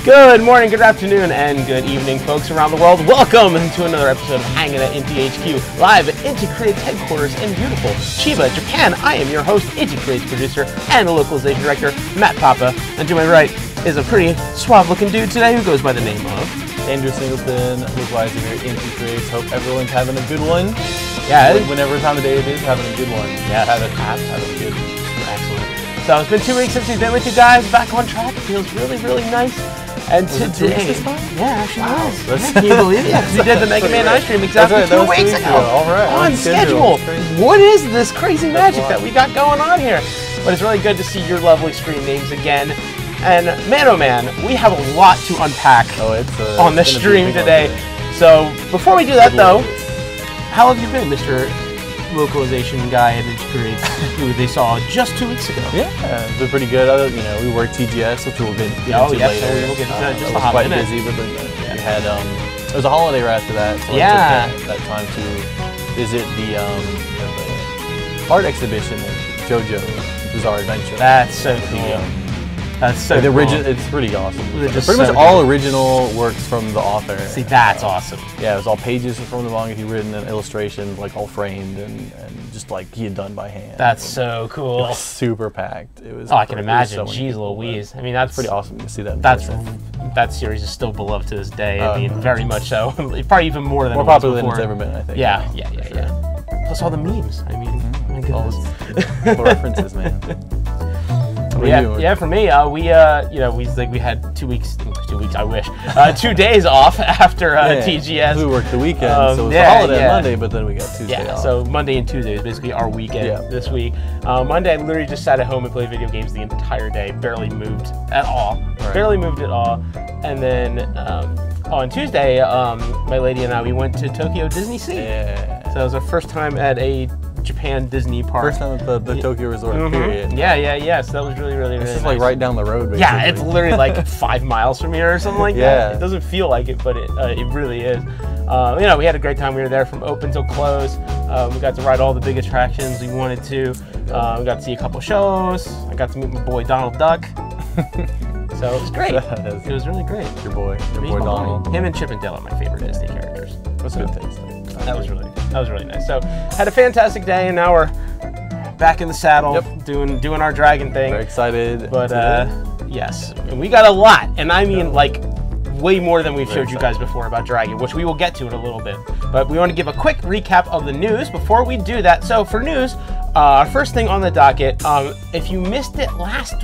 Good morning, good afternoon, and good evening, folks around the world. Welcome to another episode of Hangin at Inti HQ, live at Inti Creates headquarters in beautiful Chiba, Japan. I am your host, Inti Creates producer and localization director, Matt Papa. And to my right is a pretty suave-looking dude today who goes by the name of Andrew Singleton, localizer here at Inti Creates. Hope everyone's having a good one. Yeah, whenever time of day it is, having a good one. Yeah, having a good. Excellent. So it's been 2 weeks since we've been with you guys. Back on track. It feels really, really nice. And was it 2 weeks this time? Yeah, actually was. Yeah, can you believe it? Yeah, we did the Mega Man live stream exactly 2 weeks ago. All right. On schedule. What is this crazy magic that we got going on here? But it's really good to see your lovely stream names again. And man, oh man, we have a lot to unpack on the stream today. So before we do that, though, how have you been, Mr. Localization guy at Inti Creates, who they saw just 2 weeks ago? Yeah, it's been pretty good. You know, we worked TGS, which we'll get into later. So we'll get into that just a hot minute. Quite busy, but then we had it was a holiday right after that, so I took that time to visit the art exhibition at JoJo's Bizarre Adventure. That's so cool. That's so cool. It's pretty awesome. It's pretty much all original works from the author. See, that's awesome. Yeah, it was all pages from the manga he'd written and illustrations, like all framed and just like he had done by hand. That's so cool. It was super packed. It was. Oh, I can imagine. Jeez Louise. I mean, that's pretty awesome to see that. That series is still beloved to this day. I mean, very much so. Probably even more than more popular than it's ever been, I think. Yeah. Plus all the memes. I mean, my goodness. All the references, man. Yeah, for me, we had 2 weeks. I wish 2 days off after TGS. We worked the weekend, so it was a holiday on Monday, but then we got Tuesday off. So Monday and Tuesday is basically our weekend this week. Monday, I literally just sat at home and played video games the entire day. Barely moved at all. Right. Barely moved at all. And then on Tuesday, my lady and I, we went to Tokyo Disney Sea. Yeah. So it was our first time at a Japan Disney park. First time at the Tokyo Resort, period. Yeah. So that was really It's nice. just like right down the road, basically. Yeah, it's literally like 5 miles from here or something like that. It doesn't feel like it, but it really is. We had a great time. We were there from open till close. We got to ride all the big attractions we wanted to. We got to see a couple shows. I got to meet my boy Donald Duck. So it was great. It was really great. Your boy Donald. Him and Chip and Dale are my favorite Disney characters. That's a good taste. That was really nice. So had a fantastic day, and now we're back in the saddle, doing our dragon thing. Very excited. But yes, and we got a lot, and I mean like way more than we've showed you guys before about Dragon, which we will get to in a little bit. But we want to give a quick recap of the news before we do that. So for news, our first thing on the docket, if you missed it last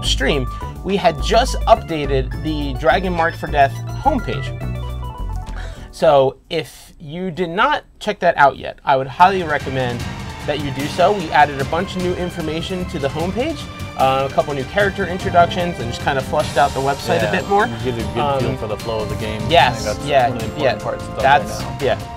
stream, we had just updated the Dragon Marked for Death homepage. So if you did not check that out yet, I would highly recommend that you do so. We added a bunch of new information to the homepage, a couple new character introductions, and just kind of fleshed out the website a bit more. You get a good feel for the flow of the game. Yes, that's one of the important parts of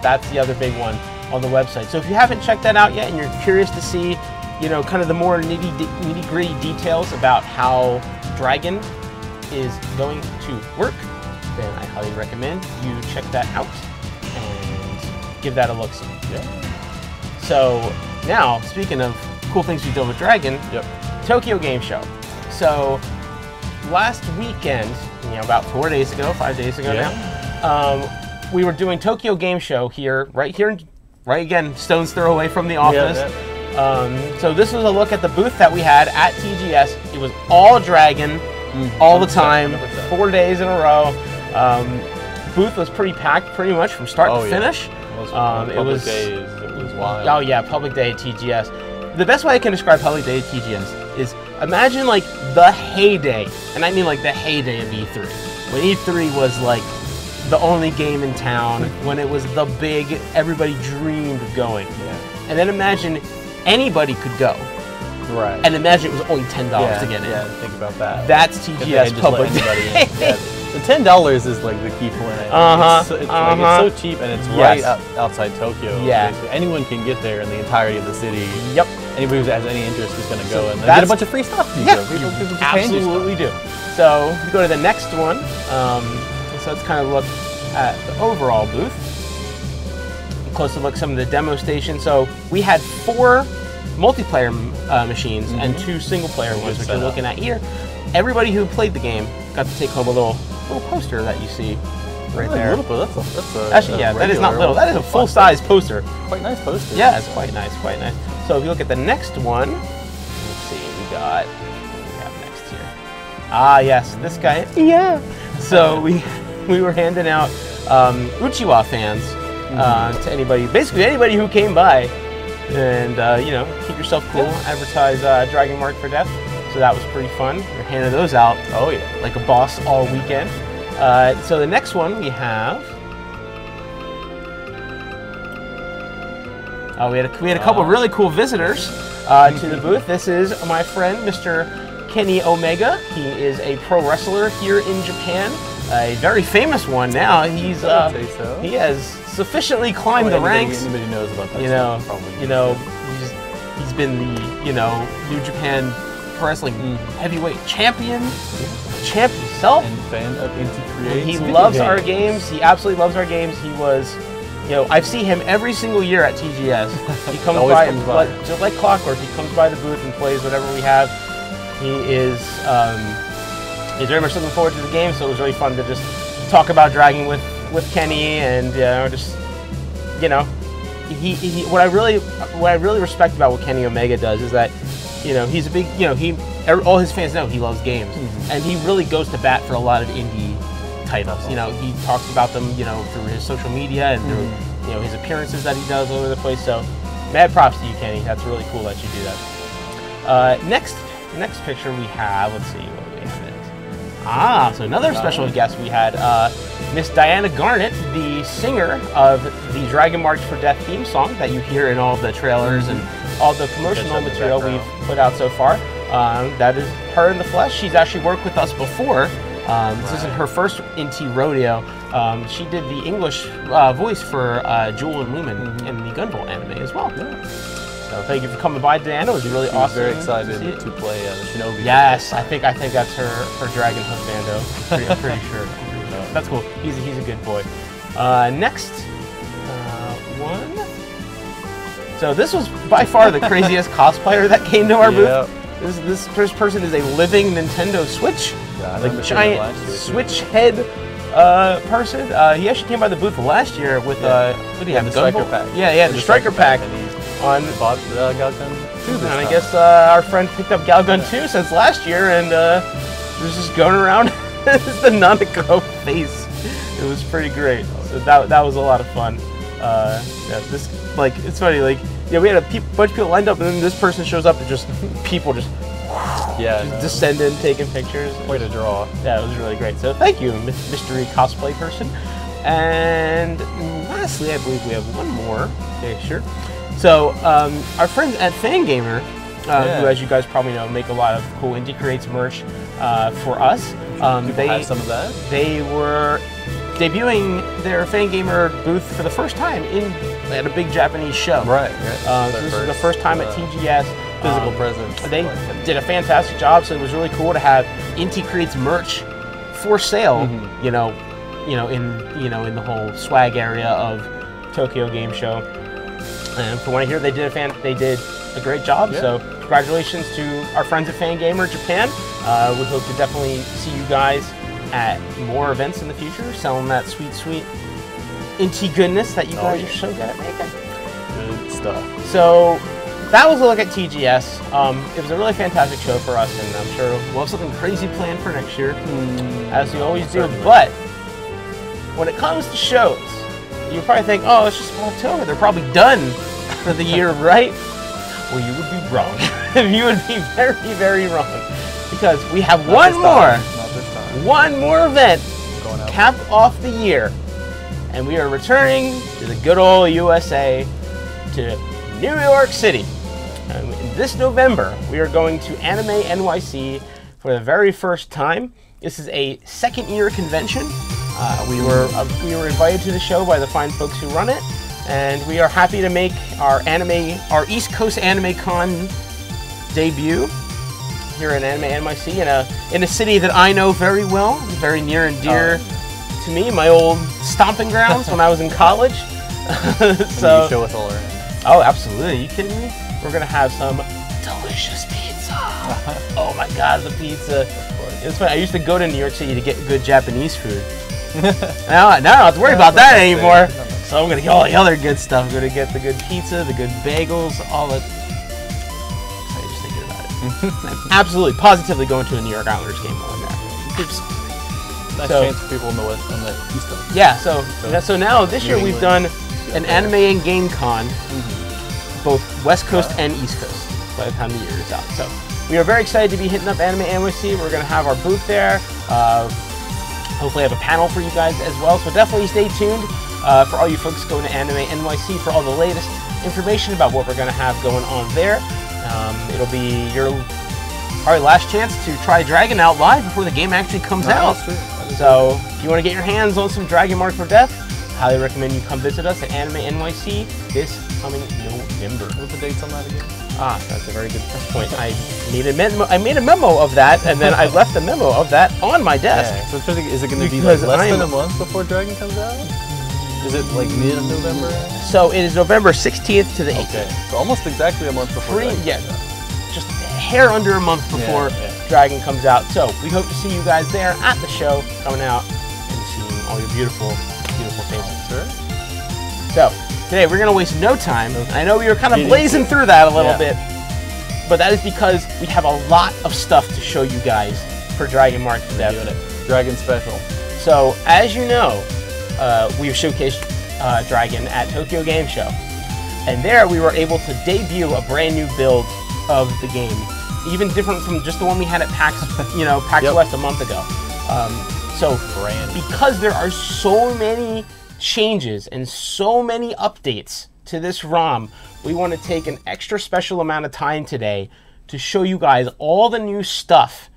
that's the other big one on the website. So if you haven't checked that out yet and you're curious to see, kind of the more nitty-gritty details about how Dragon is going to work, then I highly recommend you check that out and give that a look-see. Yeah. So now, speaking of cool things we did with Dragon, Tokyo Game Show. So last weekend, about 4 days ago, 5 days ago now, we were doing Tokyo Game Show right again, stone's throw away from the office. So this was a look at the booth that we had at TGS. It was all Dragon, all the time, 4 days in a row. Booth was pretty packed, pretty much from start to finish. It was wild. Oh yeah, public day at TGS. The best way I can describe public day at TGS is imagine like the heyday, and I mean like the heyday of E3. When E3 was like the only game in town, when it was the big, everybody dreamed of going. And then imagine anybody could go. Right. And imagine it was only $10 to get in. Yeah, think about that. That's TGS public day. The $10 is like the key point. It's so cheap, and it's right outside Tokyo. Yeah. Basically. Anyone can get there in the entirety of the city. Yep. Anybody who has any interest is going to go and get a bunch of free stuff. People absolutely do. So we go to the next one. So let's kind of look at the overall booth. Closer look at some of the demo stations. So we had 4 multiplayer machines and 2 single-player ones, which we're looking at here. Everybody who played the game got to take home a little little poster that you see right Oh, there. That's a Actually, yeah, that is not little. That is a full-size poster. Quite nice poster. Yeah, it's quite nice, quite nice. So if you look at the next one, let's see, what we got next here. Ah, yes, this guy. Yeah. So we were handing out Uchiwa fans to anybody, basically anybody who came by, and you know, keep yourself cool. Advertise Dragon Mark for Death. So that was pretty fun. We're handing those out. Oh yeah, like a boss all weekend. So the next one we have. We had a couple really cool visitors to the booth. This is my friend, Mr. Kenny Omega. He is a pro wrestler here in Japan, a very famous one now. He's I'd say so. he has sufficiently climbed the ranks. Anybody knows about that? He's been the New Japan Pro Wrestling heavyweight champion himself. And fan of Inti Creates. He loves our games. He absolutely loves our games. He was. I see him every single year at TGS. He comes by, just like clockwork. He comes by the booth and plays whatever we have. He's very much looking forward to the game, so it was really fun to just talk about Dragon with Kenny, and what I really respect about what Kenny Omega does is that he's a big all his fans know he loves games, and he really goes to bat for a lot of indie titles. He talks about them, through his social media and through, his appearances that he does all over the place. So, mad props to you, Kenny. That's really cool that you do that. Next picture we have. Let's see what we have. So another special guest we had, Miss Diana Garnett, the singer of the Dragon March for Death theme song that you hear in all the trailers and all the promotional material we've put out so far. That is her in the flesh. She's actually worked with us before. This isn't her first Inti rodeo. She did the English voice for Jewel and Lumen in the Gunvolt anime as well. So thank you for coming by, Diana. It was really awesome. Very excited to play the Shinobi. Yes, I think that's her Dragon Hook Bando. I'm pretty sure. That's cool. He's a good boy. Next one. So this was by far the craziest cosplayer that came to our booth. This first person is a living Nintendo Switch, like giant Switch head person. He actually came by the booth last year with what do you have? The Striker Pack. Yeah, the Striker Pack. And he's bought Galgun 2 this time. I guess our friend picked up Galgun 2 since last year, and was just going around as the Nanako face. It was pretty great. So that was a lot of fun. It's funny, we had a bunch of people lined up, and then this person shows up, and just people just descend in, taking pictures. Way to draw. Yeah, it was really great. So thank you, mystery cosplay person. And lastly, I believe we have one more. Okay, sure. So our friends at Fangamer, who, as you guys probably know, make a lot of cool Inti Creates merch for us. They have some of that. They were debuting their Fangamer booth for the first time at a big Japanese show. Right. So this is the first time at TGS. Physical presence. They did a fantastic job, so it was really cool to have Inti Creates merch for sale. In the whole swag area of Tokyo Game Show. And from what I hear, they did a great job. So congratulations to our friends at Fangamer Japan. We hope to definitely see you guys at more events in the future, selling that sweet Inti goodness that you guys are so good at making. Good stuff. So that was a look at TGS. It was a really fantastic show for us, and I'm sure we'll have something crazy planned for next year, as we always do. But when it comes to shows, you probably think, oh, it's just October. They're probably done for the year, right? Well, you would be wrong. You would be very, very wrong. Because we have one more event to cap off the year. And we are returning to the good old USA, to New York City. This November, we are going to Anime NYC for the very first time. This is a second-year convention. We were invited to the show by the fine folks who run it, and we are happy to make our East Coast Anime Con debut here in Anime NYC in a city that I know very well, very near and dear to me, my old stomping grounds when I was in college. So you show us all around. Oh, absolutely! Are you kidding me? We're gonna have some delicious pizza. Oh my God, the pizza! It's funny. I used to go to New York City to get good Japanese food. now I don't have to worry about that anymore. So I'm gonna get all the other good stuff. I'm gonna get the good pizza, the good bagels, all that. I'm just thinking about it. I'm absolutely, positively going to a New York Islanders game while I'm there. Nice chance for people on the East Coast. Yeah. So now this year we've done an anime and game con, both West Coast and East Coast by the time the year is out. So we are very excited to be hitting up Anime NYC. We're going to have our booth there. Hopefully have a panel for you guys as well. So definitely stay tuned for all you folks going to Anime NYC for all the latest information about what we're going to have going on there. It'll be your probably last chance to try Dragon out live before the game actually comes out. That's true. So if you want to get your hands on some Dragon Marked for Death, highly recommend you come visit us at Anime NYC this coming November. What's the dates on that again? That's a very good point. I made a memo of that, and then I left a memo of that on my desk. Yeah. So is it going to be like less than a month before Dragon comes out? Is it like mid-November? So it is November 16th to the 18th. Okay, so almost exactly a month before Dragon comes out. Just a hair under a month before Dragon comes out. So we hope to see you guys there at the show, coming out and seeing all your beautiful faces. Sure. So today we're gonna waste no time. I know we were kind of blazing through that a little bit, but that is because we have a lot of stuff to show you guys for Dragon Marked for Death. Dragon special. So as you know, we've showcased Dragon at Tokyo Game Show, and there we were able to debut a brand new build of the game, even different from just the one we had at PAX, PAX West a month ago. So because there are so many changes and so many updates to this ROM, we want to take an extra special amount of time today to show you guys all the new stuff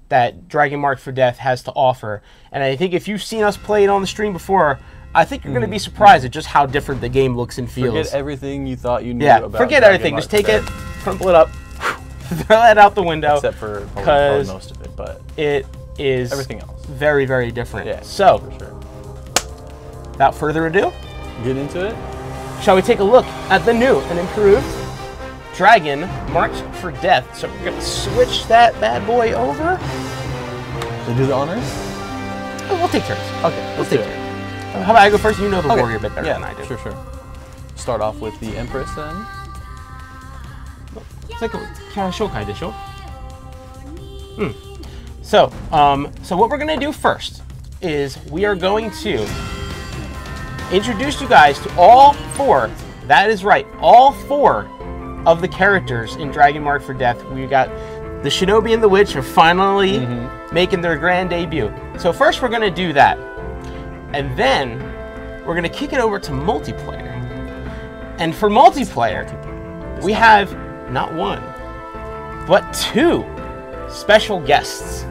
that Dragon Marked for Death has to offer. And I think if you've seen us play it on the stream before, I think you're going to be surprised at just how different the game looks and feels. Forget everything you thought you knew about forget everything. Just take it, crumple it up, throw that out the window. Except for probably most of it, but it is everything else very, very different. Yeah, so, for sure. Without further ado, get into it. Shall we take a look at the new and improved Dragon Marked for Death? So we're gonna switch that bad boy over. So do the honors? We'll take turns. Okay, let's take turns. How about I go first? You know the warrior a bit better than I do. Sure. Start off with the Empress then. It's like a Shokai de show. So what we're gonna do first is we are going to introduce you guys to all four. That is right, all four of the characters in Dragon Marked for Death. We got the Shinobi and the Witch are finally making their grand debut. So first we're gonna do that, and then we're gonna kick it over to multiplayer. And for multiplayer, we have not one, but two special guests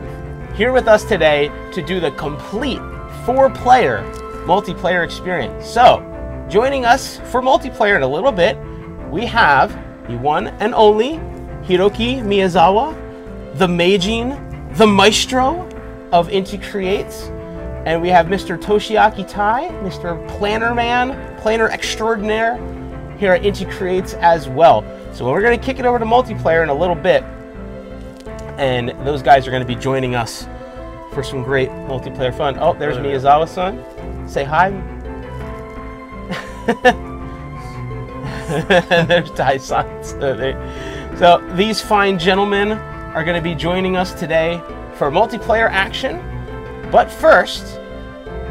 here with us today to do the complete 4-player multiplayer experience. So, joining us for multiplayer in a little bit, we have the one and only Hiroki Miyazawa, the Meijin, the Maestro of Inti Creates, and we have Mr. Toshiaki Tai, Mr. Planner Man, Planner Extraordinaire, here at Inti Creates as well. So we're going to kick it over to multiplayer in a little bit, and those guys are going to be joining us for some great multiplayer fun. Oh, there's Miyazawa-san. Say hi. There's Tai-san. So these fine gentlemen are going to be joining us today for multiplayer action. But first,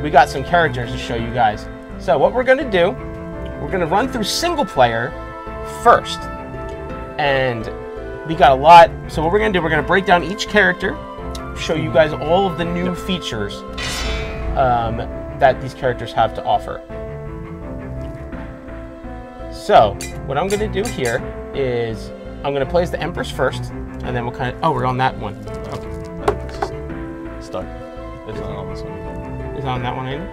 we got some characters to show you guys. So what we're going to do, we're going to run through single player first. And we got a lot. So what we're going to do, we're going to break down each character, show you guys all of the new features that these characters have to offer. So what I'm going to do here is I'm going to play as the Empress first, and then we'll kind of... Oh, we're on that one. Okay. Stuck. It's not on this one either. Is it on that one either?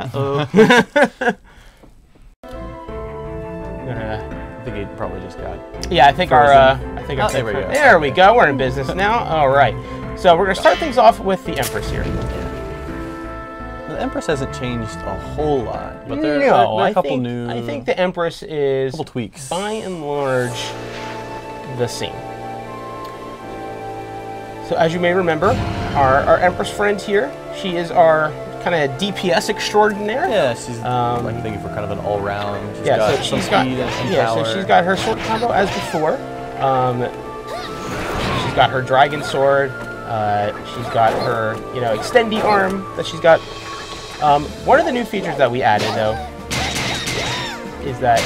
Uh-oh. I think he probably just got... Yeah, I think there we go. We're in business now. All right. So we're going to start things off with the Empress here. Yeah. The Empress hasn't changed a whole lot, but there no, are a couple new. I think the Empress is couple tweaks. by and large the same. So as you may remember, our Empress friend here, she is our kind of DPS extraordinaire. Yeah, she's like thinking for kind of an all-round. So she's got her sword combo as before. She's got her dragon sword. She's got her, extendy arm that she's got. One of the new features that we added though is that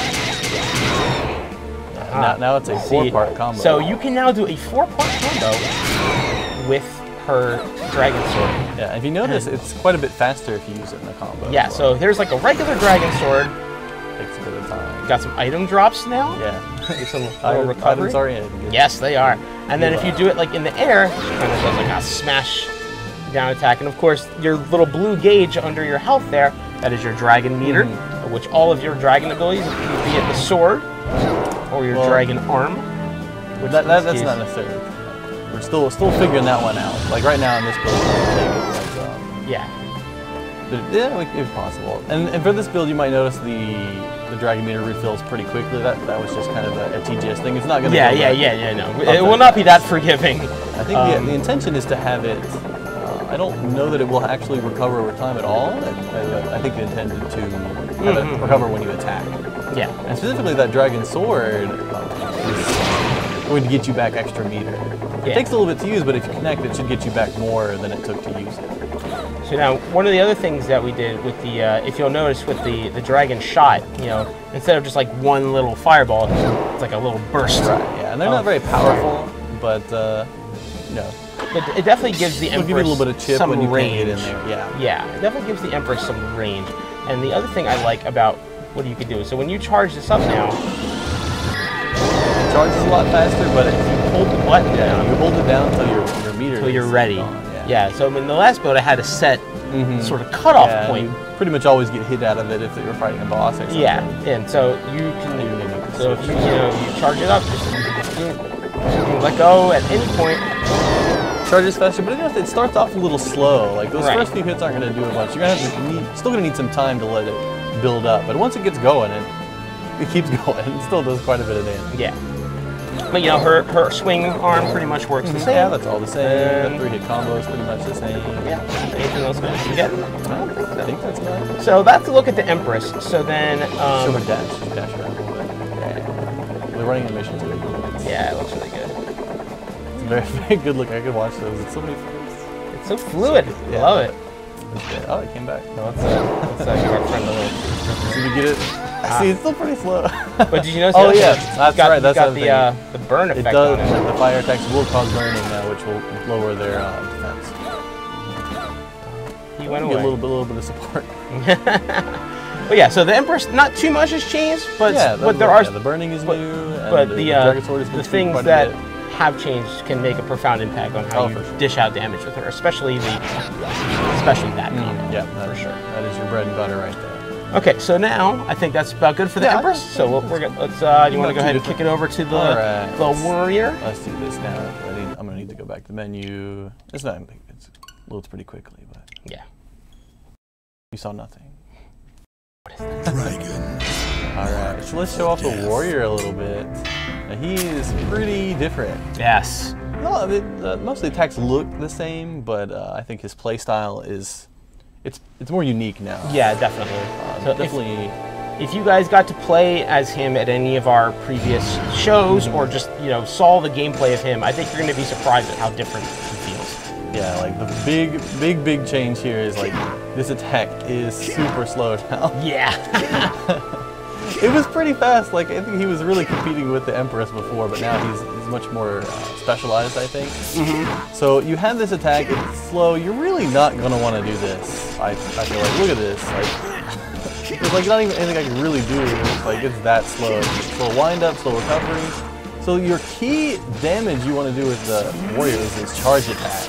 now it's a 4-part combo. So you can now do a 4-part combo with her dragon sword. Yeah, if you notice, it's quite a bit faster if you use it in a combo. Yeah, so there's like a regular dragon sword. Takes a bit of time. Got some item drops now. Yeah. Get some little recovery. Items are in. Yes, they are. And then if you do it like in the air, she kind of does like a smash down attack. And of course, your little blue gauge under your health there, that is your dragon meter, which all of your dragon abilities, be it the sword or your dragon arm. Which that's not necessarily. We're still figuring that one out. Like right now in this build, if possible. And for this build, you might notice the dragon meter refills pretty quickly. That was just kind of a TGS thing. It's not going to. No, it will not be that forgiving. I think the intention is to have it. I don't know that it will actually recover over time at all. I think they intended to have it recover when you attack. Yeah. And specifically, that dragon sword is going to get you back extra meter. It takes a little bit to use, but if you connect, it should get you back more than it took to use it. So now, one of the other things that we did with the, if you'll notice with the dragon shot, instead of just like one little fireball, it's like a little burst. Right, yeah, and they're not very powerful, but, But it definitely gives the Empress give you a little bit of chip some when you range. Get in there. Yeah. Yeah, it definitely gives the Empress some range. And the other thing I like about what you can do, so when you charge this up now, it charges a lot faster, but if you hold the button down, you hold it down until your meter until you're ready. Gone. Yeah, so in the last build I had a set sort of cutoff point. You pretty much always get hit out of it if you're fighting a boss or something. Yeah, and so you can, so if you charge it up, just let go at any point. Charges faster, but it starts off a little slow. Like those first few hits aren't going to do a bunch. You're still going to need some time to let it build up. But once it gets going, it keeps going. It still does quite a bit of damage. Yeah. But her swing arm pretty much works the same. Yeah, that's all the same. The 3-hit combo is pretty much the same. Yeah. Anything else we forget? I don't think so. I think that's right. So that's a look at the Empress. So then show her dash around a little bit. Yeah. They're running animations really good. Yeah, it looks really good. It's a very, very good look. I could watch those. It's so many frames. It's so fluid. I love it. Oh, it came back. No, let's give our friend a little. Did you get it? See, it's still pretty slow. But did you notice? Oh yeah, that's right. That's the burn effect. It does. On it. The fire attacks will cause burning, which will lower their defense. He went away. Get a little bit of support. But yeah, so the Empress, not too much has changed, but there are the burning is new, but the Dragon Sword is the things that have changed can make a profound impact on how you dish out damage with her, especially that combo. Yeah, for sure. That is your bread and butter right there. Okay, so now I think that's about good for the Empress. So we're gonna let's. You want to go ahead and kick it over to the warrior? Let's do this now. I'm gonna need to go back to the menu. It's not. It loads pretty quickly, but yeah. You saw nothing. What is that? Dragon. All right, so let's show off the warrior a little bit. Now, he is pretty different. Yes. No, most of the attacks look the same, but I think his play style is. It's more unique now. Yeah, definitely. So definitely. If you guys got to play as him at any of our previous shows, or just saw the gameplay of him, I think you're going to be surprised at how different he feels. Yeah, like the big change here is like this attack is super slow now. Yeah. It was pretty fast. Like I think he was really competing with the Empress before, but now he's much more specialized, I think. So you have this attack, it's slow. You're really not gonna want to do this. I feel like look at this. Like there's like not even anything I can really do. It's that slow. Slow wind up, slow recovery. So your key damage you want to do with the warrior is this charge attack.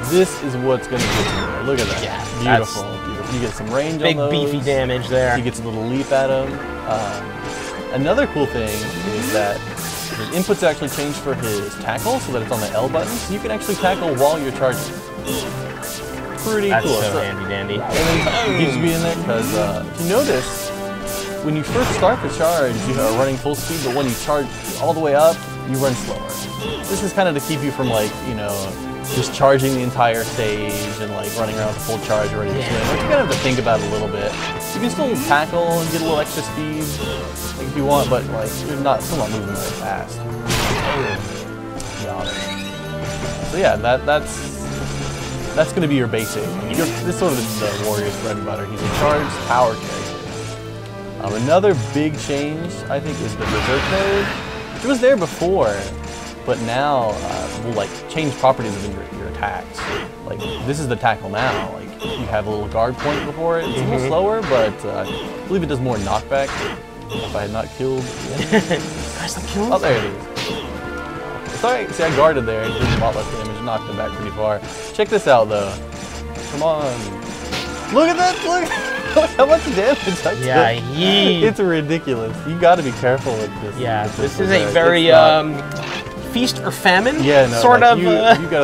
This is what's gonna get you there. Look at that. Yeah, beautiful. You get some range big on those. Beefy damage there. He gets a little leap at him. Another cool thing is that his inputs actually changed for his tackle so that it's on the L button. So you can actually tackle while you're charging. pretty That's cool. so handy dandy. And then it gives you in there because if you notice, when you first start the charge, you are running full speed, but when you charge all the way up, you run slower. This is kind of to keep you from like, you know, just charging the entire stage and like running around with full charge ready to swing. Like, you kind of have to think about it a little bit. You can still tackle and get a little extra speed like, if you want, but like you're still not moving very fast. So yeah, that's going to be your basic. This is sort of the warrior's bread and butter. He's a charged power character. Another big change, I think, is the berserk mode. It was there before, but now will like change properties of your attacks. Like this is the tackle now. Like you have a little guard point before it. It's a little slower, but I believe it does more knockback. If I had not killed. Oh, there it is. Sorry, see, I guarded there. It did a lot less damage. Knocked him back pretty far. Check this out, though. Come on. Look at that! Look how much damage I took. Yeah, it's ridiculous. You got to be careful with this. Yeah, with this is a very feast or famine sort of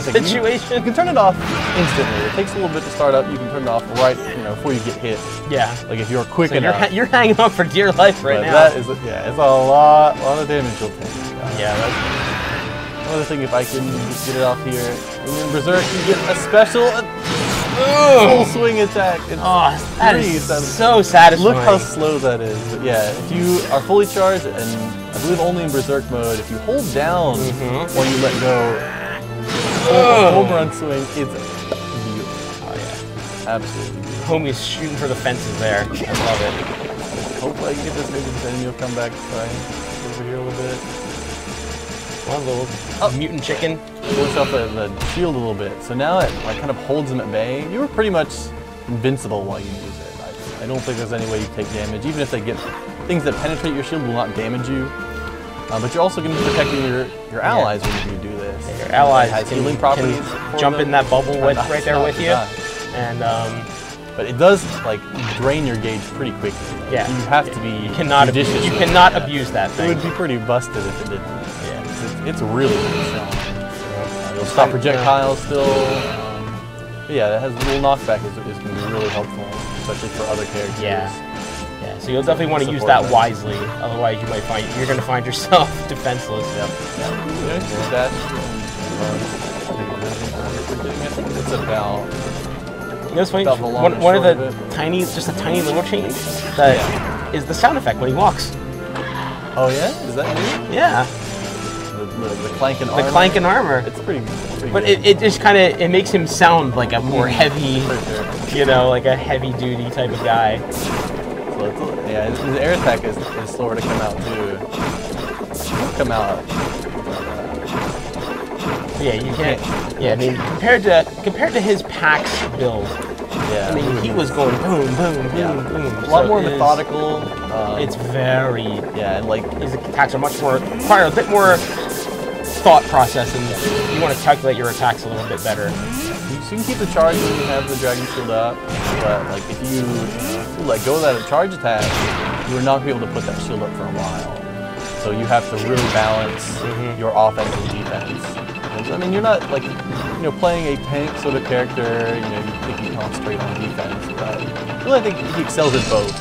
situation. You can turn it off instantly. It takes a little bit to start up. You can turn it off right, before you get hit. Yeah. Like if you're quick enough. You're hanging on for dear life right now. That is, it's a lot of damage you'll take. Yeah. That's another thing, if I can just get it off here. And then Berserk, you get a special full swing attack. It's that is so satisfying. Look how slow that is. But yeah, if you are fully charged, and I believe only in Berserk mode, if you hold down while you let go, home run swing, it's beautiful. Oh yeah. Absolutely beautiful. Homie's shooting for the fences there. I love it. Hopefully I can get this maybe, then you'll come back try over here a little bit. One little mutant chicken. Push off the shield a little bit. So now it like kind of holds him at bay. You were pretty much invincible while you use it. I don't think there's any way you take damage. Even if they get things that penetrate your shield will not damage you. But you're also going to be protecting your allies when you do this. Yeah, your allies has healing properties. Can jump in that bubble right there with you. And but it does like drain your gauge pretty quickly. Yeah. You have to be judicious. You cannot abuse that thing. It would be pretty busted if it didn't. It's really strong. It'll stop projectiles still. Yeah, that has a little knockback is going to be really helpful, especially for other characters. Yeah. So you'll definitely want to use that wisely. Otherwise, you're going to find yourself defenseless. Yep. It's about. You know what's funny? One of the just a tiny little change that is the sound effect when he walks. Oh yeah, is that new? Yeah. The clanking armor. The clanking armor. It's pretty but good. it just kind of makes him sound like a more heavy, like a heavy duty type of guy. So his air attack is slower to come out too. Come out. Yeah, you can't. Yeah, I mean compared to his Pax build. Yeah. I mean he was going boom, boom, boom, boom. A lot more methodical. It's very. Yeah, and like his attacks are require a bit more thought process, and you want to calculate your attacks a little bit better. So you can keep the charge when you have the dragon shield up, but like if you let go of that charge attack, you are not going to be able to put that shield up for a while. So you have to really balance your offense and defense. And, I mean, you're not like playing a tank sort of character. You think you concentrate on defense, but really I think he excels at both.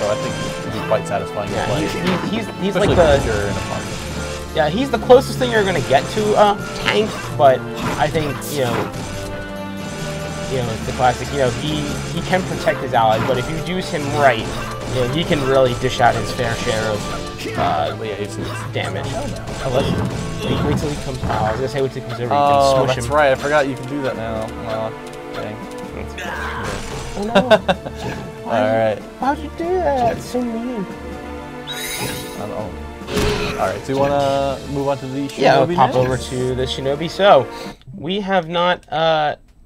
So I think it would be quite satisfying to play. He's like he's the closest thing you're going to get to a tank, but I think it's the classic. He can protect his allies, but if you use him right, he can really dish out his fair share of damage. Wait till he comes. I was gonna say wait till he comes over. You can smush him. That's right. I forgot you can do that now. Well, dang. Oh no! All right. Why'd you do that? It's so mean. I don't know. All right. So you wanna move on to the Shinobi? Yeah, we'll pop over to the Shinobi. So we have not.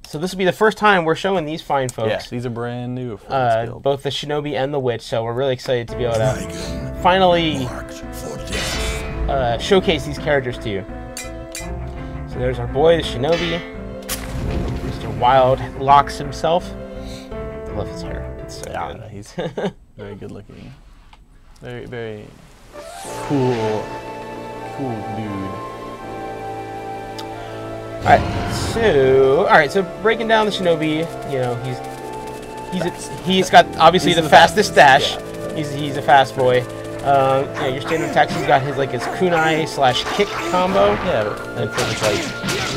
So this will be the first time we're showing these fine folks. Yes, these are brand new for this build. Both the Shinobi and the Witch. So we're really excited to be able to finally showcase these characters to you. So there's our boy, the Shinobi, Mr. Wild Locks himself. I love his hair. It's so good. He's very good looking. Very, very cool dude. Alright, so breaking down the Shinobi, you know, he's got obviously the fastest dash. Yeah. He's a fast boy. Yeah, your standard attacks, he's got his kunai / kick combo. Yeah, and it's like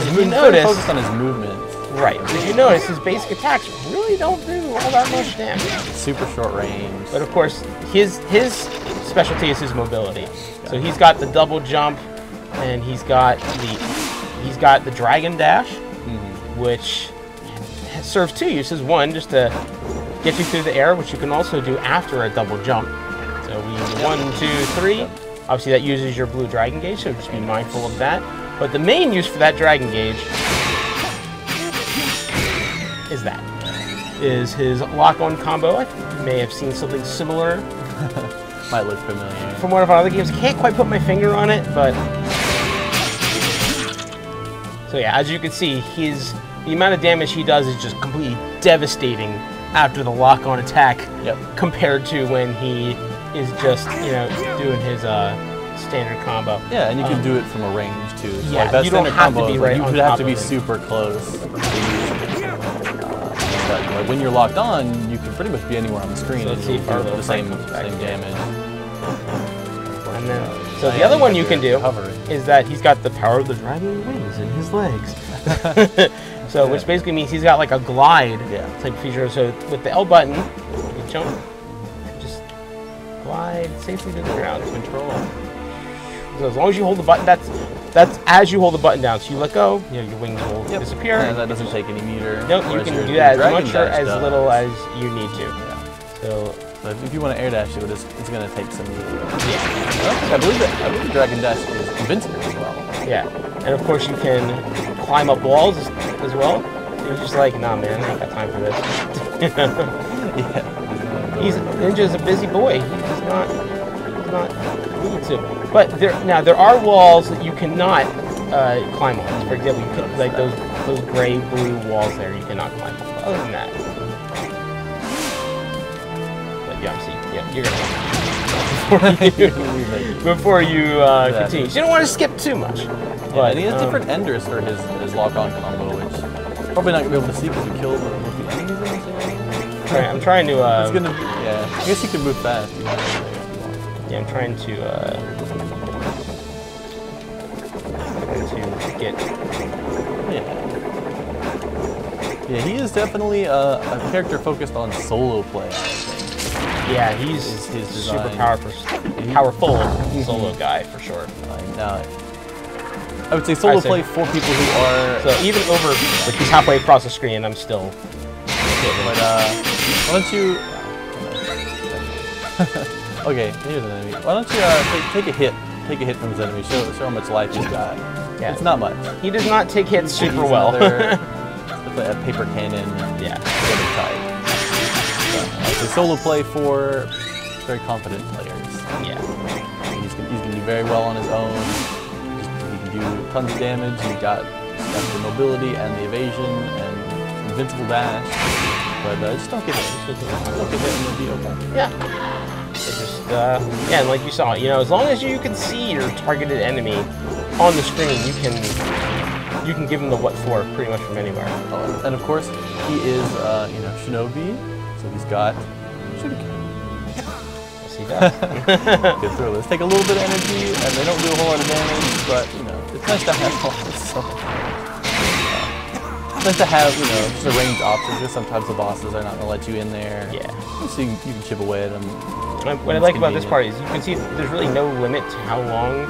if you notice, focused on his movement. Right. If you notice, his basic attacks really don't do all that much damage. Super short range. But of course, his specialty is his mobility. So he's got the double jump, and he's got the dragon dash, which serves two uses. One, just to get you through the air, which you can also do after a double jump. So we use 1, 2, 3. Obviously, that uses your blue dragon gauge, so just be mindful of that. But the main use for that dragon gauge is his lock-on combo. I think you may have seen something similar. Might look familiar. From one of our other games. I can't quite put my finger on it, but... So yeah, as you can see, the amount of damage he does is just completely devastating after the lock-on attack compared to when he is just, you know, doing his standard combo. Yeah, and you can do it from a range too. So yeah, like that you don't have to be right you on would top have to be of him. super close. But like, when you're locked on, you can pretty much be anywhere on the screen and you'll do the same damage. And then, so the other one you can do is that he's got the power of the dragon wings in his legs. So, which basically means he's got like a glide type feature. So with the L button, you can jump, just glide safely to the ground. Control. So as long as you hold the button, that's as you hold the button down. So you let go, you know, your wings will disappear. And that doesn't take any meter. Nope, you can do that as much or as little as you need to. Yeah. So if you want to air dash it, it's going to take some meter. Yeah. I believe the dragon dash is invincible as well. Yeah, and of course you can climb up walls as well. He's just like, nah, man, I ain't got time for this. Ninja's a busy boy. He does not need to. But there are walls that you cannot climb on. For example, you can, like those gray blue walls there, you cannot climb on. But other than that, but yeah, obviously, yeah, you're gonna before you continue. So you don't want to skip too much. But he has different enders for his lock-on combo, which probably not gonna be able to see because you killed the enemies in this. Right, I'm trying to. It's gonna. Yeah, I guess he can move fast. Yeah, I'm trying to get. Yeah, he is definitely a character focused on solo play. I think. Yeah, he's his super powerful solo guy for sure. Now, I would say solo play for people who are. So even over, like he's halfway across the screen, I'm still. But why don't you? Okay, here's an enemy. Why don't you take a hit? Take a hit from his enemy. Show how much life he's got. Yeah. It's not much. He does not take hits super well. A paper cannon. Yeah. So solo play for very confident players. Yeah. He's gonna do very well on his own. He can do tons of damage. He's got the mobility and the evasion and invincible dash. But just don't get hit. Don't get hit and you'll be okay. Yeah. It just yeah, and like you saw, you know, as long as you can see your targeted enemy on the screen, you can give him the what for pretty much from anywhere. Oh, and of course, he is you know, Shinobi, so he's got shuriken. Yes, he does. Good throw. Let's take a little bit of energy, and they don't do a whole lot of damage, but you know, it's nice to have all this stuff. It's nice to have, you know, just a ranged option, because sometimes the bosses are not going to let you in there. Yeah. So you can chip away at them. What I like about this part is you can see there's really no limit to how long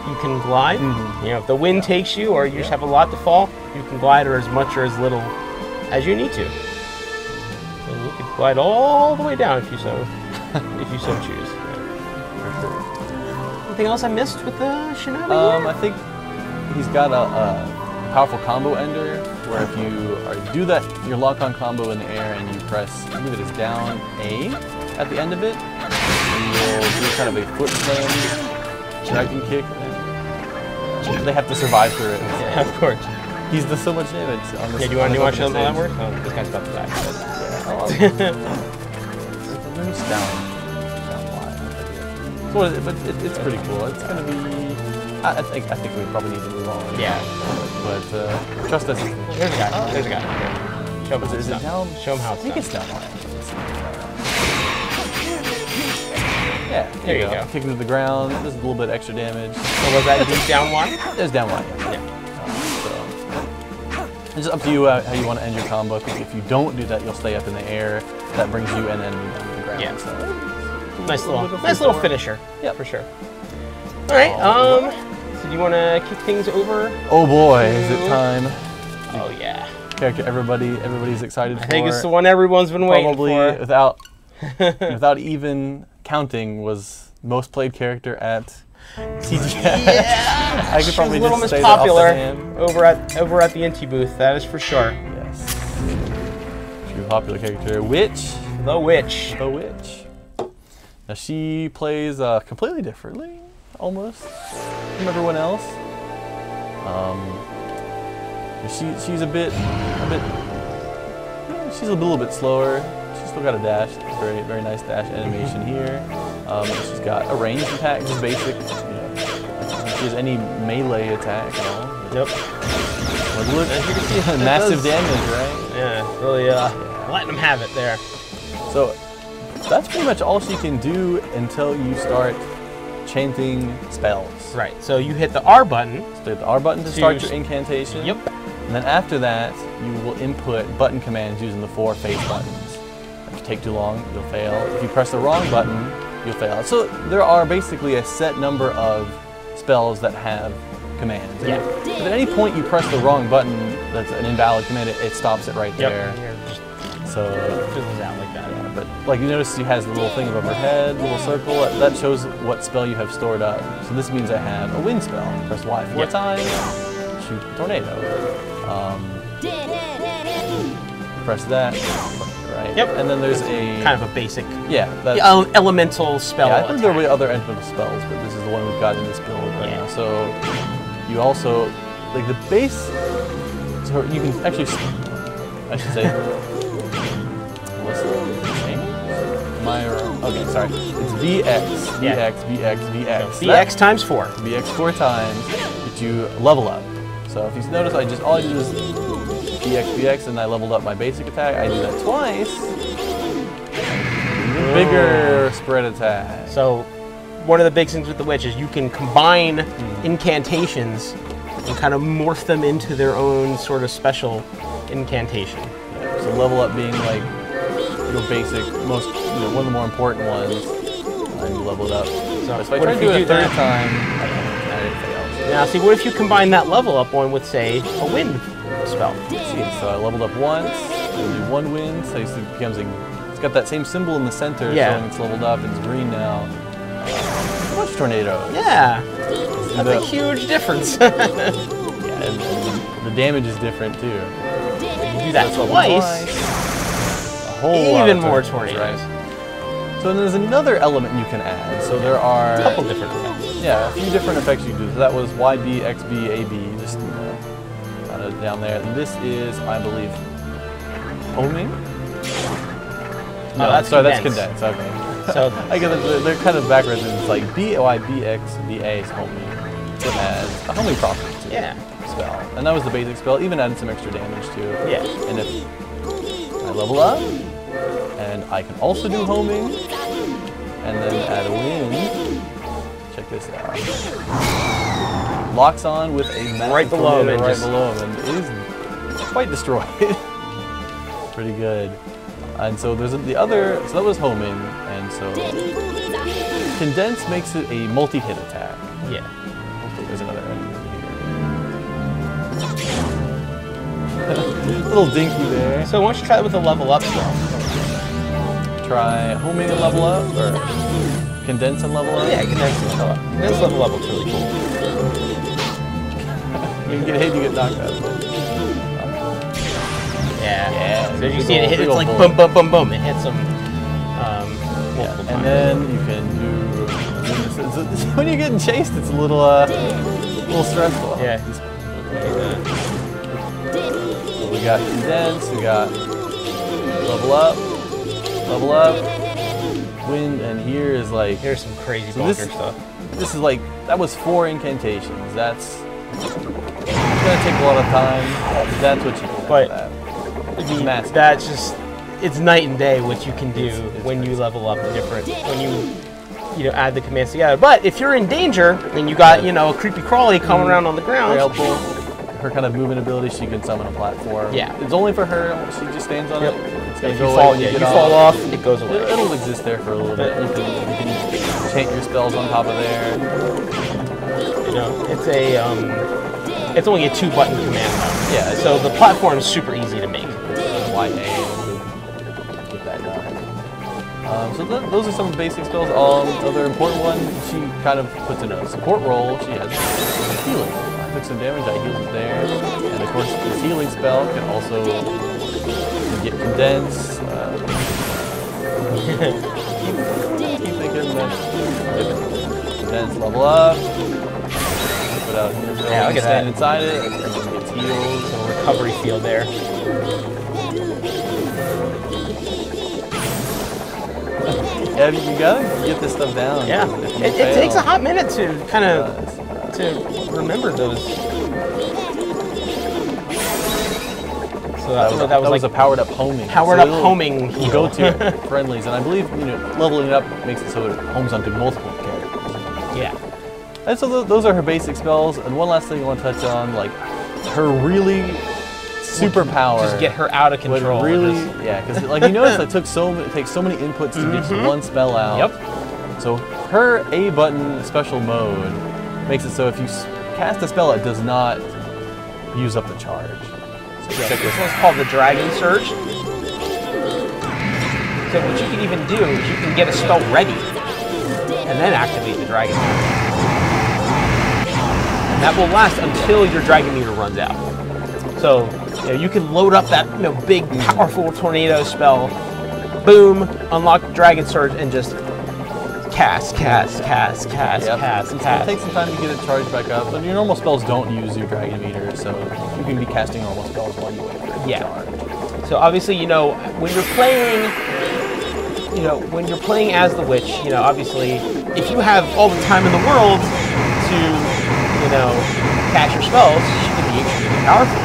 you can glide. You know, if the wind takes you or you just have a lot to fall, you can glide or as much or as little as you need to. And you can glide all the way down if you so choose. For sure. Anything else I missed with the Shinobi? I think he's got a powerful combo ender where if you do that, your lock-on combo in the air and you press, I believe it is down A at the end of it, and you'll do kind of a foot slam dragon kick. And they have to survive through it. Yeah, of course. He's does so much damage on this. Yeah, do you want to show them how that works? Oh, this guy's about to die. It's down wide. But it's pretty cool. It's gonna be I think we probably need to move on. Yeah. But trust us. There's a guy. There's a guy. Here. Show him how it's done. Show him how it's done. I think it's down line. Yeah, there you go. Kick him to the ground. This is a little bit extra damage. So was that deep down one? There's down one. Yeah. So it's just up to you how you want to end your combo. If you don't do that, you'll stay up in the air. That brings you and enemy down to the ground. Yeah. So, nice little finisher. Yeah, for sure. All right. So do you want to kick things over? Oh boy, is it time? Oh yeah. Character everybody's excited for. I think it's the one everyone's been waiting for. Without even counting, was most played character at CGS. Yeah, I could probably a little just most say that off the popular hand. over at the Inti booth. That is for sure. Yes. True popular character, Witch. The Witch. The Witch. Now she plays completely differently, almost, from everyone else. She's a little bit slower. She's still got a dash. Very, very nice dash animation here. She's got a ranged attack, just basic. She has any melee attack at all. Yep. But look, as you can see, massive damage, right? Yeah, really letting them have it there. So that's pretty much all she can do until you start chanting spells. Right. So you hit the R button. So hit the R button to start your incantation. Yep. And then after that, you will input button commands using the 4 face buttons. If you take too long, you'll fail. If you press the wrong button, you'll fail. So there are basically a set number of spells that have commands. Yeah. If at any point you press the wrong button, that's an invalid command, it stops it right there. So it fizzles out like that. Yeah, but like you notice, she has the little thing above her head, little circle. That shows what spell you have stored up. So this means I have a wind spell. Press Y 4 times, shoot a tornado. Press that, right? Yep. And then there's a kind of a basic, elemental spell. Yeah, I think there will be other elemental spells, but this is the one we've got in this build right now. So you also like the base. So you can actually, I should say. Okay, sorry. It's VX. So VX times 4. VX 4 times, but you level up. So if you notice, all I did was VX, and I leveled up my basic attack. I do that twice. Bigger spread attack. So one of the big things with the Witch is you can combine incantations and kind of morph them into their own sort of special incantation. Yeah, so level up being like your basic, most, one of the more important ones, and you level it up. So if I try to do it a third time, it fails. Now see, what if you combine that level up one with, say, a wind spell? See, so I leveled up once, and do 1 wind, so it becomes it's got that same symbol in the center, showing it's leveled up, and it's green now. A bunch of tornadoes. Yeah, that's a huge difference. Yeah, and the damage is different too. You do that twice. Even more tornadoes. Right? So then there's another element you can add. So there are a couple different effects. Yeah, a few different effects you can do. So that was YB, XB, AB, just kind of down there. And this is, I believe, homing. No, that's condensed. Okay. So I guess they're kind of backwards. It's like BYBX, BA is homing. It has a homing property to spell, and that was the basic spell. Even added some extra damage too. Yeah. And if I level up, and I can also do homing, and then add a wind. Check this out. Locks on with a massive right below him, and it is quite destroyed. Pretty good. And so there's the other. So that was homing, and so condense makes it a multi-hit attack. Yeah. Hopefully there's another enemy here. Little dinky there. So why don't you try it with a level up spell? Try homing and level up, or condense and level up? Yeah, condense and level up. Condense level up looks really cool. You get hit, you get knocked out. Yeah. So as you see it hit, it's like boom, boom, boom, boom. It hits them multiple times. And then you can do this. When you're getting chased, it's a little stressful. Yeah. So we got condense, we got level up, wind, and here is like... Here's some crazy bunker stuff. this is like, that was 4 incantations. That's gonna take a lot of time. That's what you get. But I mean, that's just, it's night and day what you can do when you level up different, when you know, add the commands together. But if you're in danger and you got, you know, a creepy crawly coming around on the ground, very helpful. Her kind of movement ability, she can summon a platform. Yeah. It's only for her. She just stands on it. It's gonna go fall, away. you fall off, it goes away. It'll exist there for a little bit. You can chant your spells on top of there. You know, it's a it's only a 2-button command though. Yeah. So the platform is super easy to make. YA. Get that done. So those are some basic spells. Other important one, she kind of puts in a support role. She has healing. I took some damage, I healed it there. And of course, this healing spell can also get condensed. Keep thinking that condense, level up. Put out healing spell, yeah, look at stand that. inside it, and it gets healed. So recovery field there. Yeah, you gotta get this stuff down. Yeah, it takes a hot minute to kind of to remember those. So that was like a powered up homing. Homing heal. Go to friendlies, and I believe, you know, leveling it up makes it so it homes onto multiple characters. Yeah. And so those are her basic spells. And one last thing I want to touch on, like her really superpower. Just get her out of control. Really, yeah, because like you notice, it takes so many inputs to get one spell out. Yep. So her A button special mode makes it so if you cast a spell, it does not use up the charge. So check this one's called the Dragon Surge. So what you can even do is you can get a spell ready and then activate the Dragon Surge. And that will last until your Dragon meter runs out. So you know, you can load up that big, powerful tornado spell, boom, unlock Dragon Surge, and just cast. It takes some time to get it charged back up, but your normal spells don't use your Dragon meter, so you can be casting normal spells while you wait for it to charge. So obviously, you know, when you're playing as the witch, you know, obviously, if you have all the time in the world to, you know, cast your spells, she can be extremely powerful.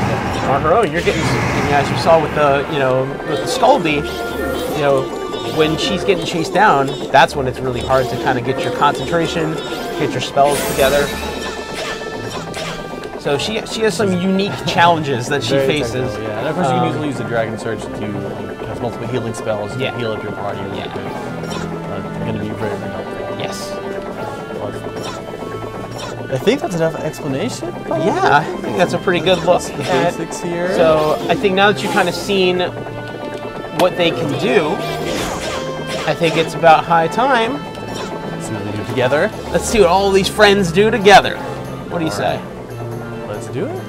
On her own, you're getting, as you saw with the, you know, with the Skullby, you know, when she's getting chased down, that's when it's really hard to kind of get your concentration, get your spells together. So she has some unique challenges that she faces. Yeah, and of course you can usually use the Dragon Surge to have multiple healing spells to heal up your party. Yeah. Going to be very, very helpful. Yes. I think that's enough explanation. Probably. Yeah, I think that's a pretty good look The at basics here. So I think now that you've kind of seen what they can do, I think it's about high time. Let's see what they do together. Let's see what all these friends do together. What do you say? Let's do it.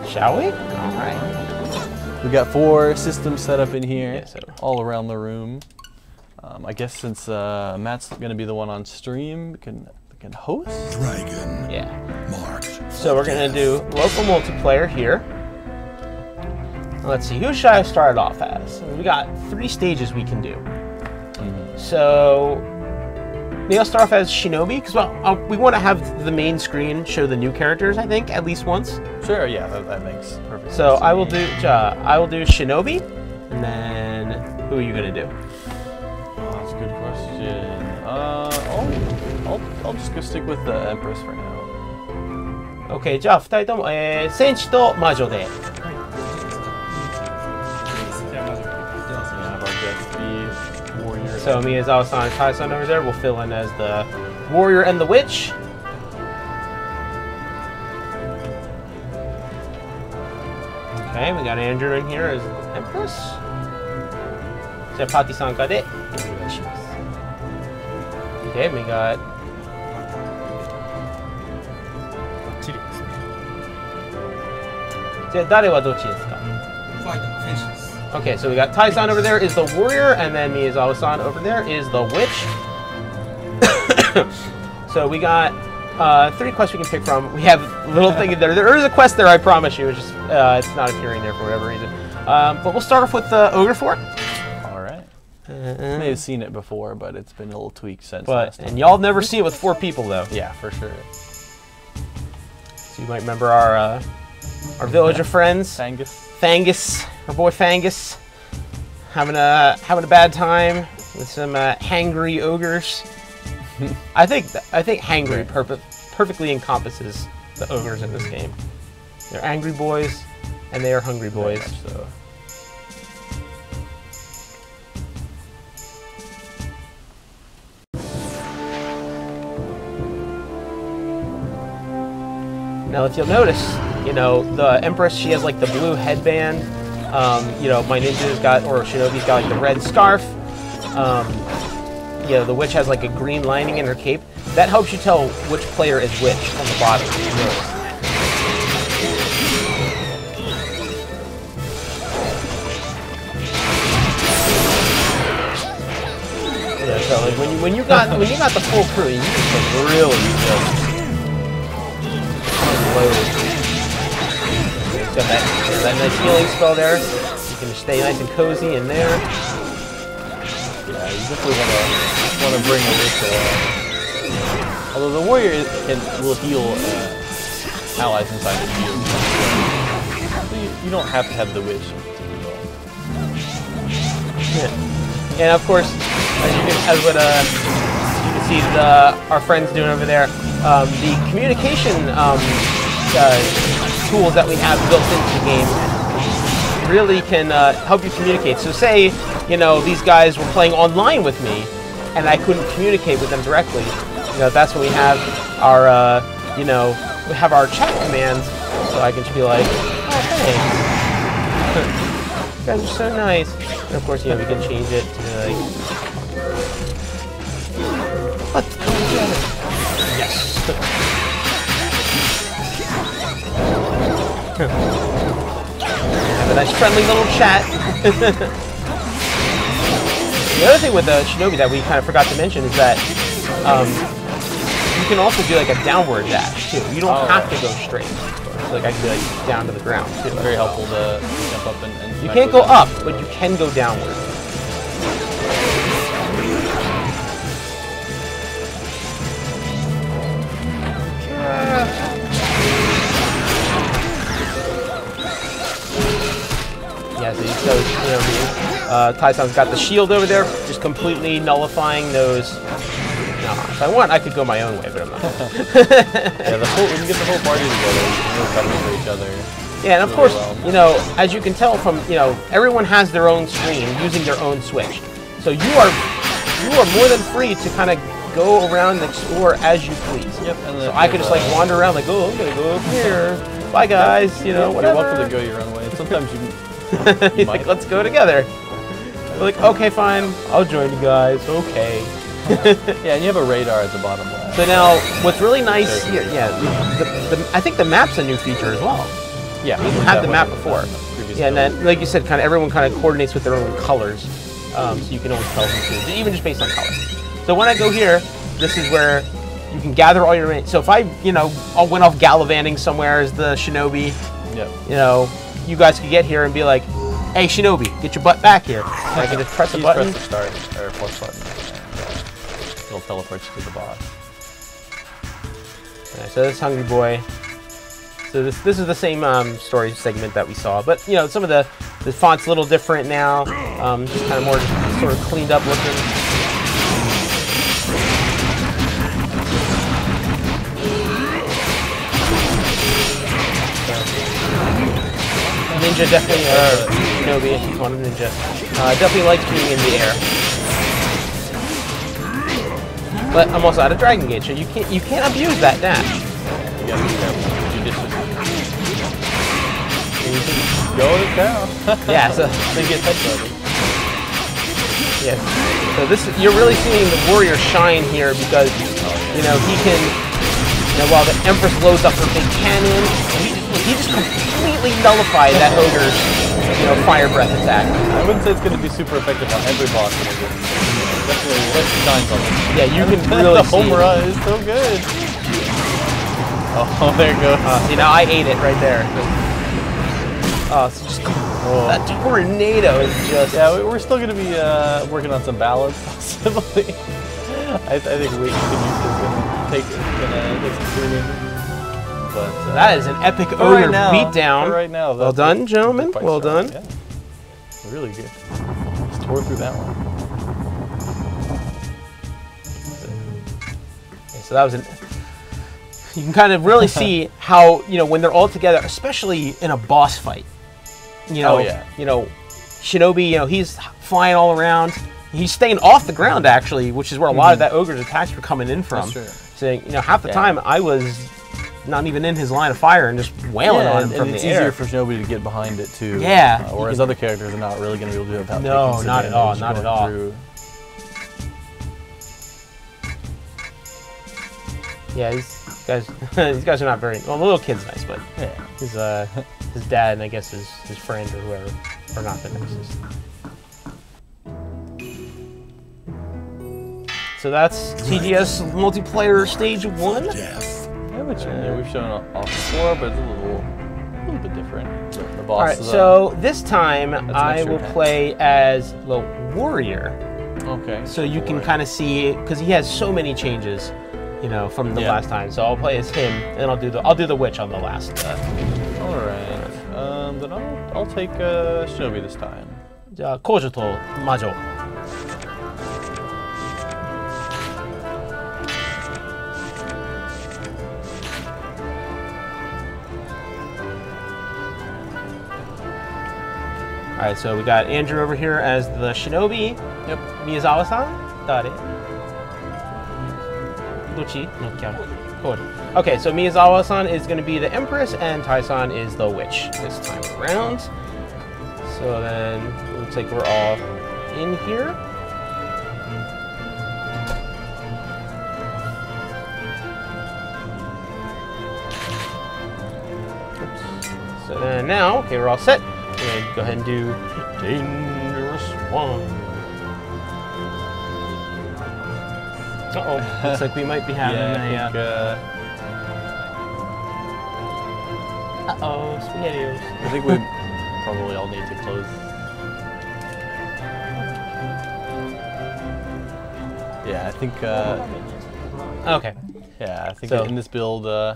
Shall we? All right. We got 4 systems set up in here, Yeah, so all around the room. I guess since Matt's going to be the one on stream, we can host. Dragon. Yeah. March. So we're gonna do local multiplayer here. Let's see, who should I start off as? We got 3 stages we can do. So maybe I'll start off as Shinobi, because we want to have the main screen show the new characters, I think, at least once. Sure, yeah, that makes perfect sense. So I will do Shinobi, and then who are you gonna do? Oh, that's a good question. I'll just go stick with the Empress for now. OK、じゃあ2人とも、戦士と魔女で。So Miyazawa-san and Tai-san over there will fill in as the warrior and the witch. Okay, we got Andrew in here as Empress. じゃあパーティー参加でお願いします。Okay, we got. Okay, so we got Tai-san over there is the warrior, and then Miyazawa-san over there is the witch. So we got 3 quests we can pick from. We have a little thing there. There is a quest there, I promise you. It's just it's not appearing there for whatever reason. But we'll start off with the ogre fort. All right. May have seen it before, but it's been a little tweaked since last time. And y'all never see it with 4 people though. Yeah, for sure. So you might remember our village of friends. Fangus, our boy Fangus, having a bad time with some hangry ogres. I think hangry perfectly encompasses the ogres in this game. They're angry boys, and they are hungry boys. So. Now, if you'll notice, you know, the Empress, she has like the blue headband. You know, my ninja's got, or Shinobi's got like the red scarf. You know, the witch has like a green lining in her cape. That helps you tell which player is which on the bottom. Yeah, so like when you got the full crew, you can really just unload. Got that nice healing spell there. You can stay nice and cozy in there. Yeah, you definitely want to bring a witch. Although the warrior will heal allies inside the field, so you don't have to have the witch to heal. Yeah. And of course, as you can see our friends doing over there, the communication tools that we have built into the game really can help you communicate. So say, you know, these guys were playing online with me and I couldn't communicate with them directly. You know, that's when we have our, you know, we have our chat commands, so I can just be like, oh, thanks. You guys are so nice. And of course, you know, we can change it to like, let's come together. Yes. Have a nice friendly little chat. The other thing with the Shinobi that we kind of forgot to mention is that you can also do like a downward dash too. You don't have to go straight. So like I can do like down to the ground too. Very helpful to jump up and you can't go up, but you can go downward. Yeah, so you know, Tai-san's got the shield over there, just completely nullifying those. No, if I want, I could go my own way, but I'm not. Yeah, when you get the whole party together, you know, covering for each other. Yeah, and of course, you know, as you can tell from, you know, everyone has their own screen using their own switch. So you are more than free to kind of go around and explore as you please. Yep. And so I could just like wander around like, oh, I'm gonna go up here. Bye guys, you know, whatever. You're welcome to go your own way. Sometimes you like, let's go together. We're like, okay, fine, I'll join you guys. Okay. Yeah, and you have a radar at the bottom left. So now, what's really nice here, I think the map's a new feature as well. Yeah, we didn't have the map before. Yeah, and then, like you said, everyone kind of coordinates with their own colors, so you can always tell who's who, even just based on color. So when I go here, this is where you can gather all your. So if I, you know, I went off gallivanting somewhere as the Shinobi, you know, you guys could get here and be like, "Hey, Shinobi, get your butt back here." And I can just press a button. Press the start or plus button. It'll teleport you to the boss. Right, so this hungry boy. So this is the same story segment that we saw, but you know, some of the font's a little different now. Just kind of more sort of cleaned up looking. Ninja definitely, Shinobi, if he's one of Ninja, definitely likes being in the air. But I'm also out of Dragon Gauge, so you can't abuse that dash. You gotta be careful. Go to town. Yeah, so you get touched. Yes. So you're really seeing the warrior shine here because you know he can. You know, while the Empress loads up her big cannon, he just completely nullified that ogre's, you know, fire breath attack. I wouldn't say it's going to be super effective on every boss in the game. Definitely shines on it. Yeah, you can really the home run is so good. Oh, there it goes. See, now I ate it right there. Oh, it's just that tornado is just. Yeah, we're still gonna be working on some balance, possibly. I think we can use this and take some tuning. But that is an epic ogre beatdown. Right now, well done, gentlemen. Well done. Yeah. Really good. Just tore through that one. So that was an. You can kind of really see how when they're all together, especially in a boss fight. Shinobi. He's flying all around. He's staying off the ground actually, which is where a lot of that ogre's attacks were coming in from. That's true. So half the time I was not even in his line of fire and just wailing on him from the air. It's easier for Shinobi to get behind it too. Yeah. Whereas other characters are not really going to be able to do it without. No, not at all. Not at all. Yeah, these guys are not very. Well, the little kid's nice, but his dad and I guess his friend or whoever are not the nicest. So that's TGS multiplayer stage 1. Yeah, which we've shown off before, but it's a little bit different. The boss. All right, so this time I will play as the warrior. Okay. So you can kind of see because he has so many changes. From the last time. So I'll play as him, and I'll do the witch on the last. All right. Then I'll take Shinobi this time. Kojo to Majo. All right. So we got Andrew over here as the Shinobi. Yep. Miyazawa-san. Dare. Okay, so Miyazawa-san is going to be the Empress, and Tai-san is the Witch this time around. So then, it looks like we're all in here. Oops. So then now, okay, we're all set. We're going to go ahead and do Dangerous One. Uh-oh, looks like we might be having uh-oh, SpaghettiOs. I think we probably all need to close. Yeah, I think, okay. Yeah, I think in this build, we're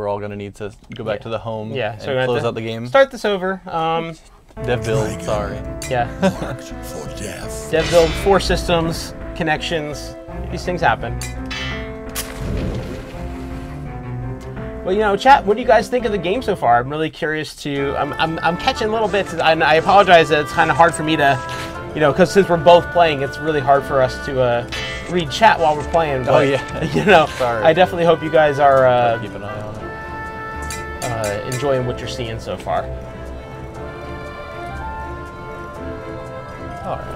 all going to need to go back to the home and close out the game. Start this over. Dev build, sorry. Yeah. Dev build, 4 systems. Connections, these things happen. Well, chat, what do you guys think of the game so far? I'm really curious to. I'm catching little bits, and I apologize that it's kind of hard for me to, because since we're both playing, it's really hard for us to read chat while we're playing. But, Sorry. I definitely hope you guys are keep an eye on it. Enjoying what you're seeing so far. All right.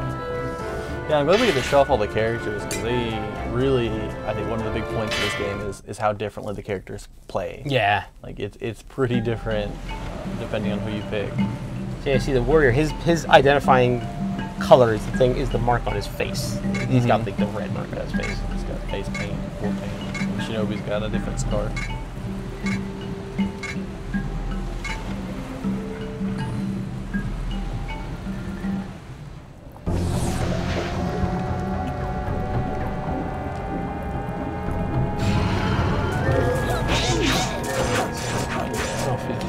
Yeah, I'm glad we get to show off all the characters because they really, I think one of the big points of this game is how differently the characters play. Yeah. Like it's pretty different depending on who you pick. So yeah, see the warrior, his identifying color is the mark on his face. He's got like the red mark on his face. He's got face paint, full paint. And Shinobi's got a different scar.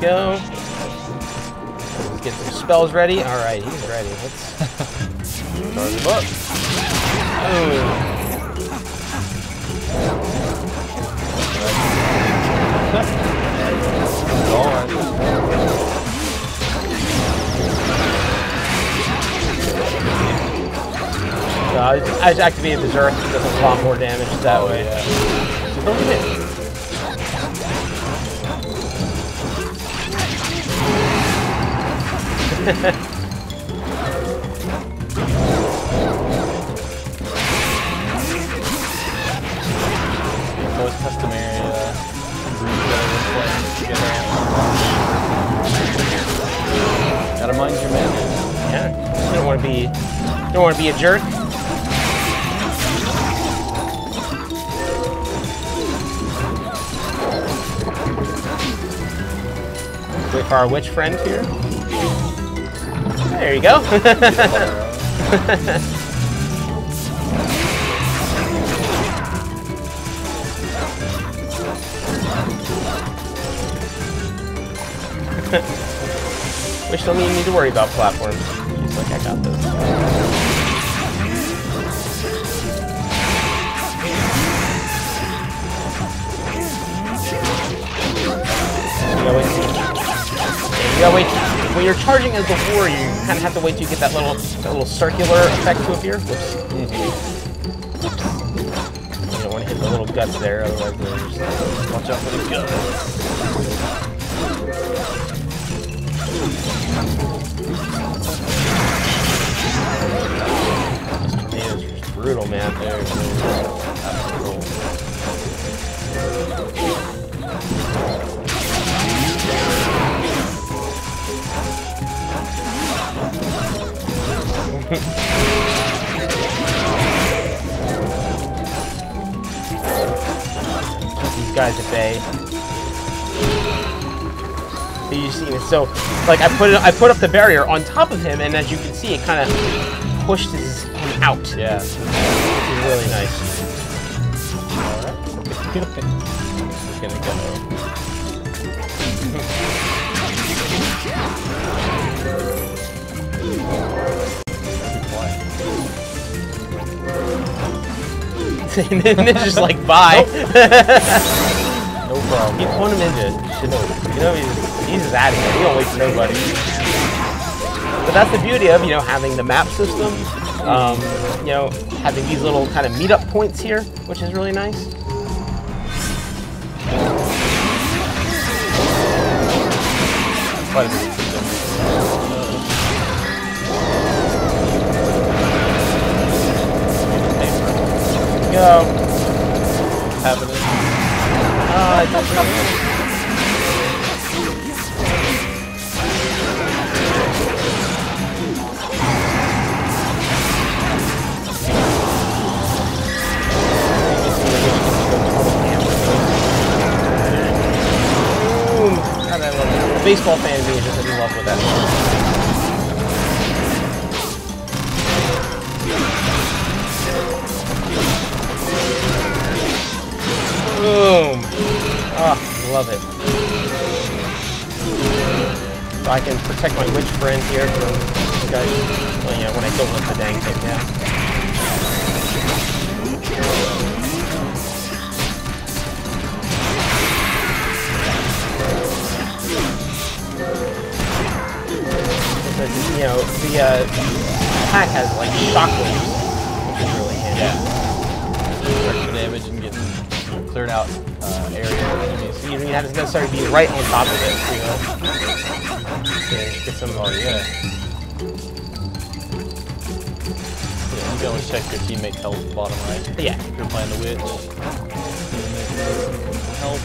Go. Let's get some spells ready. All right, he's ready. Let's start him up. I just activated Berserk. It does a lot more damage that way. Yeah. Don't hit. Most customary groups that are playing together. Gotta mind your manners. Yeah, don't want to be a jerk. Wait for our witch friend here. There you go. Witch don't even need to worry about platforms. She's like, I got this. You gotta wait. When you're charging as the warrior, you kind of have to wait till you get that little circular effect to appear. Whoops. You don't want to hit the little guts there, otherwise they're just watch out for the guts. This tornado is just brutal, man. There's these guys at bay. So you see, so like I put up the barrier on top of him, and as you can see, it kind of pushed him out. Yeah, which is really nice. Alright, it's gonna go. Ninja's like, bye. No problem. Keep calling him Ninja. You know, he's just out of here. He don't wait for nobody. But that's the beauty of, having the map system. Having these little kind of meetup points here, which is really nice. Quite a bit. Go. Happening. I don't know. Boom. God, I love it. The baseball fan of me is just in love with that. Boom! Ah, love it. So I can protect my witch friend here from the guys. Well, when I don't let the dang thing down. The attack has like shockwaves, which is really handy. Yeah. Extra damage and get cleared out area enemies. You don't have to necessarily be right on top of it. Get some. Oh yeah. You can always check your teammate's health bottom right. Yeah. If you're playing the witch. Health.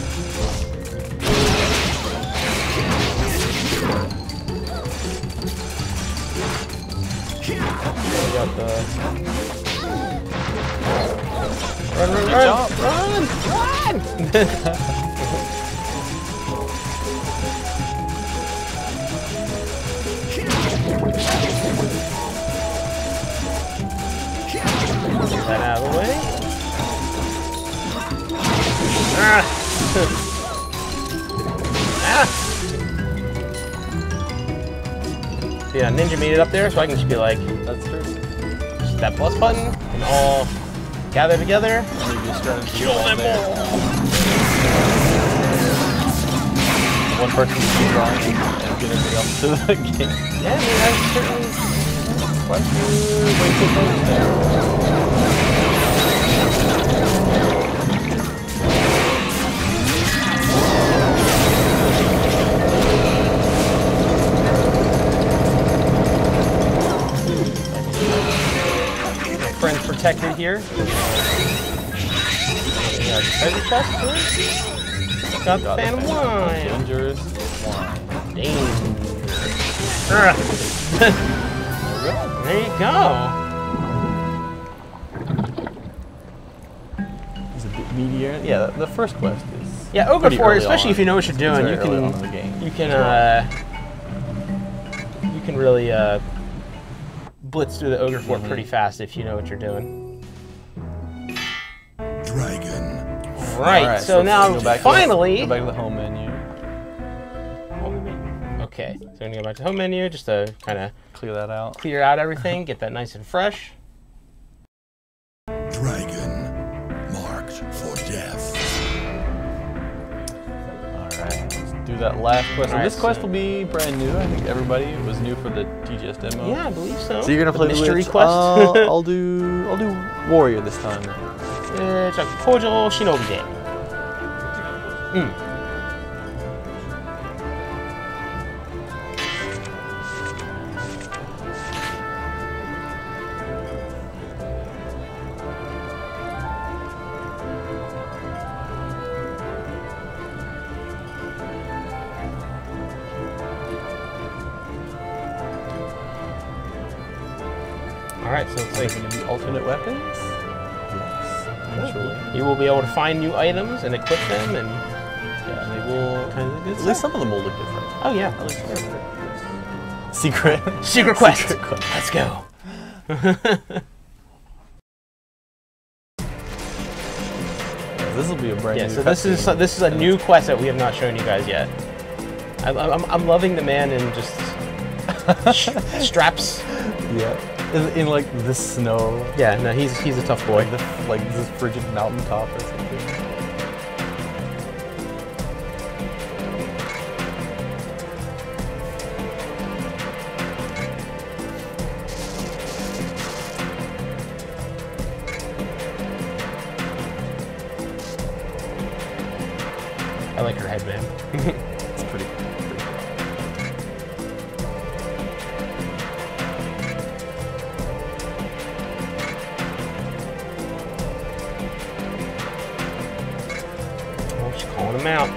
We got the. Run! Get that out of the way. Ah! Yeah, Ninja made it up there, so I can just be like, that's true. Just that plus button, and all gather together. Kill them all! One person can keep running and get everybody else to the game. Yeah, I mean, that's certainly quite a way to approach there. My friend's protected here. Treasure chest too? Got the Phantom Wine. Dangerous wine. Dangerous. There you go. Is it meteor? Yeah, the first quest is Yeah, Ogre pretty Fort, early especially on. if you know what you're doing, It's you very early can on in the game. you can really blitz through the Ogre Fort pretty fast if you know what you're doing. Dragon. Right, so now finally... Go back to the home menu. Okay, so I'm going to go back to home menu just to kind of Clear that out. clear out everything, get that nice and fresh. Dragon. Marked for death. Alright, let's do that last quest. Alright, This quest so- will be brand new. I think everybody, it was new for the TGS demo. Yeah, I believe so. So you're gonna play the mystery Witch. quest. I'll do Warrior this time. It's a cordial Shinobi game. Alright, so it's Are like there gonna be alternate weapons? Yes, eventually. you will be able to find new items and equip them, and Yeah, they will. kind of good At least some of them will look different. Oh yeah. At least Secret. Secret quest. Secret quest. Let's go. This will be a brand Yeah, new. so this is a new quest that we have not shown you guys yet. I'm loving the man in just straps. Yeah. In like the snow. Yeah, no, he's a tough boy. Like this frigid mountaintop or something. I like her headband. It's pretty cool. Oh, she's calling him out.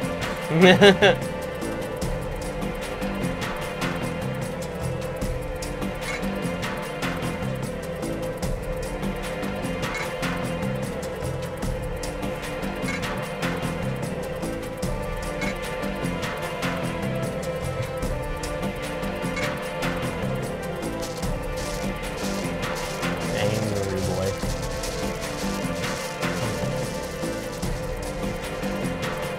Angry boy.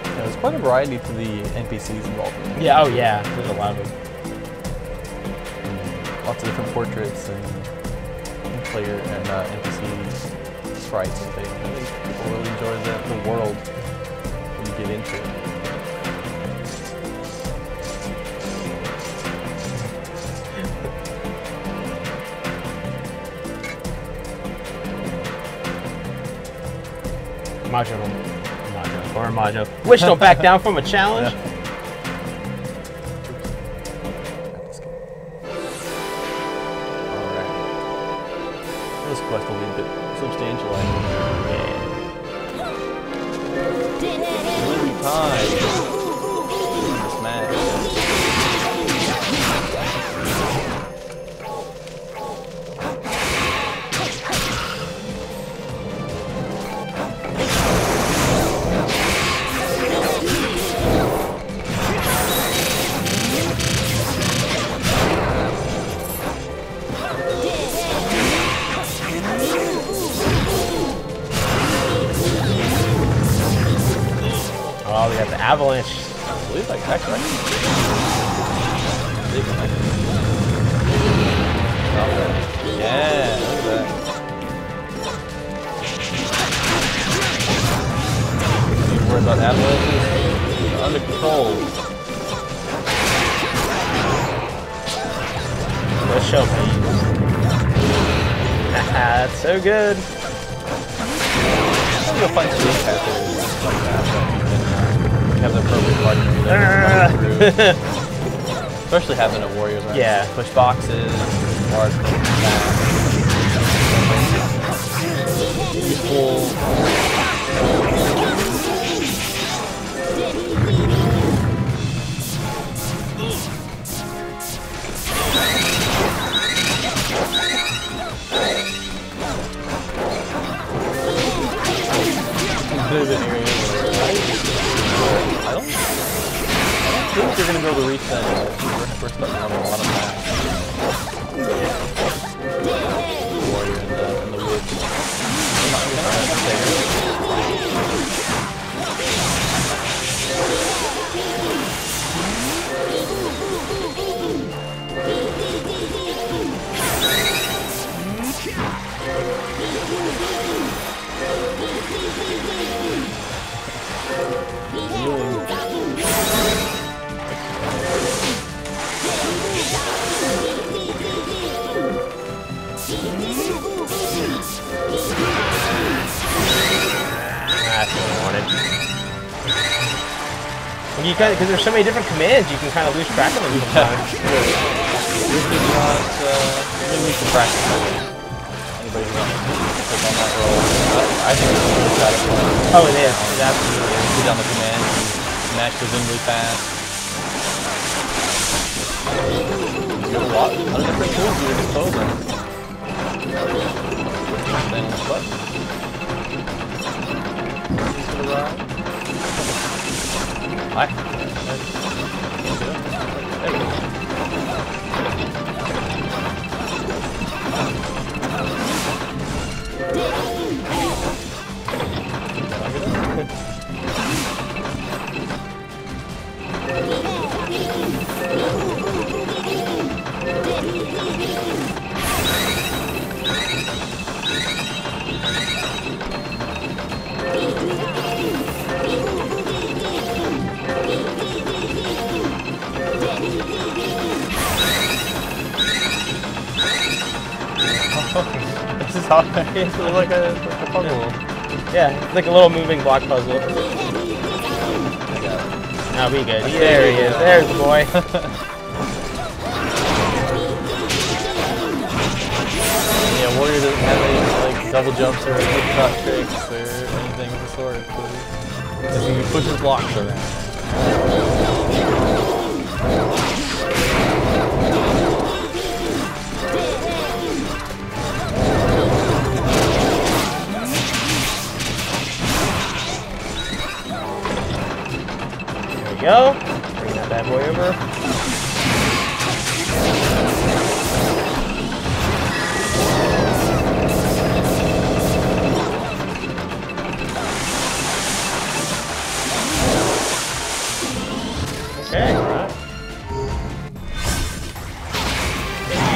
Yeah, there's quite a variety to the NPCs involved in it. Yeah, oh yeah, there's a lot of them. Lots of different portraits and player and NPC sprites and things. I think people really enjoy the world when you get into it. Majo. Witch don't back down from a challenge. Alright. This quest will be a bit substantial, I think. Really time. Smash. Oh, we got the avalanche. I believe like actually. Yeah, look at that. You worried about avalanches? Under control. Let's show me. That's so good. I'm gonna find swing patterns and stuff like that. You have the appropriate partner through. Especially having a warriors, right? Yeah. Push boxes, large There's an area where able to reach that. We're stuck on a lot of maps. Warrior and the witch. That's what I wanted. You because there's so many different commands, you can kind of lose track of them sometimes. This is not, we need to practice that. Anybody who wants to take on that role, I think it's really satisfying. Oh, it is. It absolutely is. Get down the command, mash presumably fast. You have a lot of different tools at your disposal. Then button. To the right. Hi. There we go. This is how it's like a puzzle. Yeah, it's like a little moving block puzzle. Now be good. There he is. There's the boy. Yeah, Warrior doesn't have any like double jumps or hook tricks or anything of the sort. So he pushes blocks around. Go. Bring that bad boy over. Okay. All right.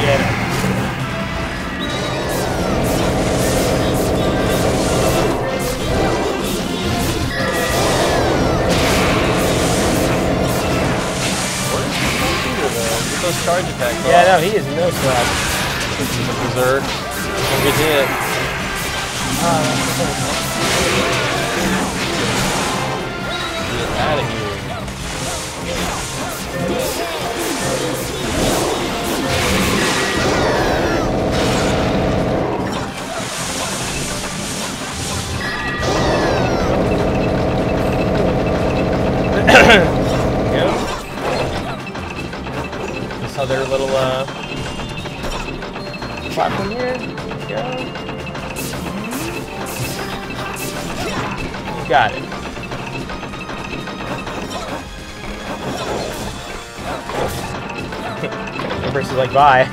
Yeah. Those charge attacks. Yeah, no, he is no slouch. This is a berserk. One good hit. Get out of here. Other little platform here. Go. Got it. Empress is like, bye.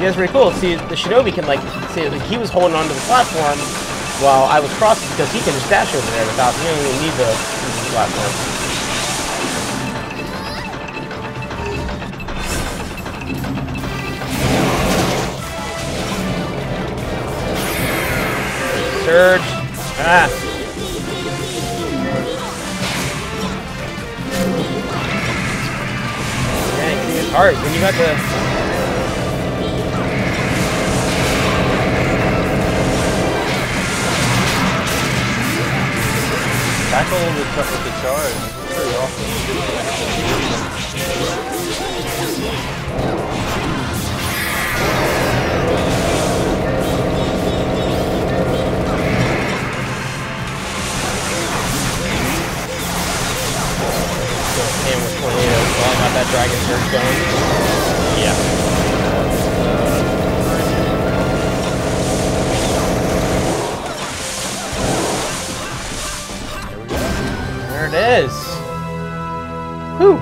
Yeah, it's pretty cool. See, the Shinobi can like see like he was holding onto the platform while I was crossing because he can just dash over there without you don't even need the platform. Surge. Ah. Dang, it's hard when you got the. Tackle with the charge. It's pretty awesome. That dragon surge going. Yeah. There we go. There it is. Whew.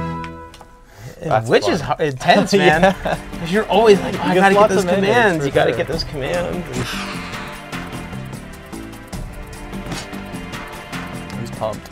That's Which fun. is intense, man. Yeah. Because you're always like, oh, I get gotta get lots those of mandates, commands. for You gotta sure. get those commands. He's pumped.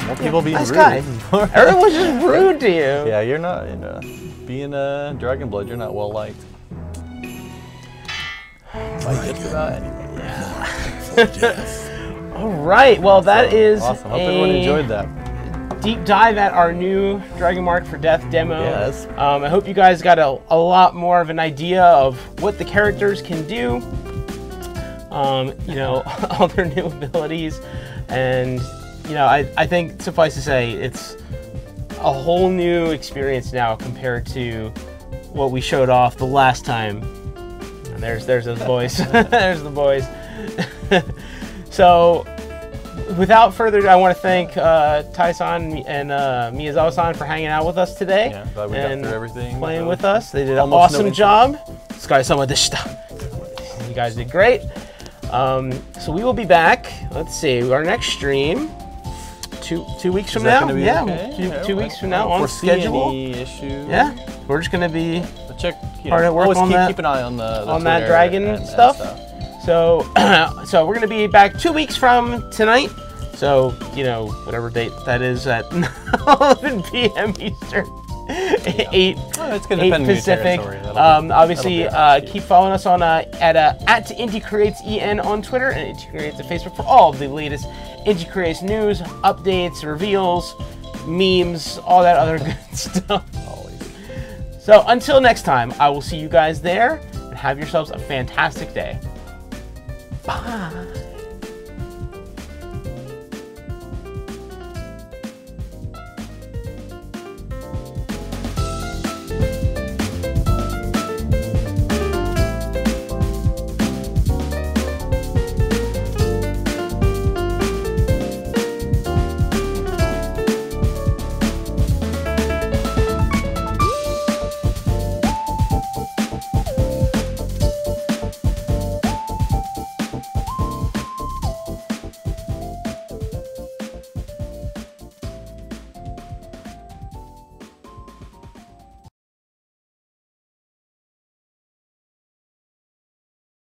More people being Nice rude. guy. Everyone's just rude to you. Yeah, you're not, being a Dragon Blood, you're not well liked. Dragon About anything. for death. All right. Well, that is Awesome. Hope everyone enjoyed that. deep dive at our new Dragon Mark for Death demo. Yes. I hope you guys got a lot more of an idea of what the characters can do. All their new abilities, and I think suffice to say it's a whole new experience now compared to what we showed off the last time. And there's those boys. There's the boys. So, without further ado, I want to thank Tai-san and Miyazawa-san for hanging out with us today. Yeah, glad we got through everything. Playing with us. They did an Almost no awesome intro. job. Sky-sama deshita. You guys did great. So we will be back. Let's see, our next stream, two weeks from Is that now. gonna be Yeah, okay? two weeks from now I don't on foresee schedule. Any issues? Yeah, we're just gonna be But check. Hard at work always on keep, that- keep an eye on the on that Twitter dragon and stuff. stuff. So we're gonna be back 2 weeks from tonight. So whatever date that is at 11 p.m. Eastern, 8 Oh, it's gonna 8 depend on your Pacific. territory. Obviously, that'll be keep following us on at Inti Creates EN on Twitter and Inti Creates on Facebook for all of the latest Inti Creates news, updates, reveals, memes, all that other good stuff. Always. So until next time, I will see you guys there, and have yourselves a fantastic day. Bye.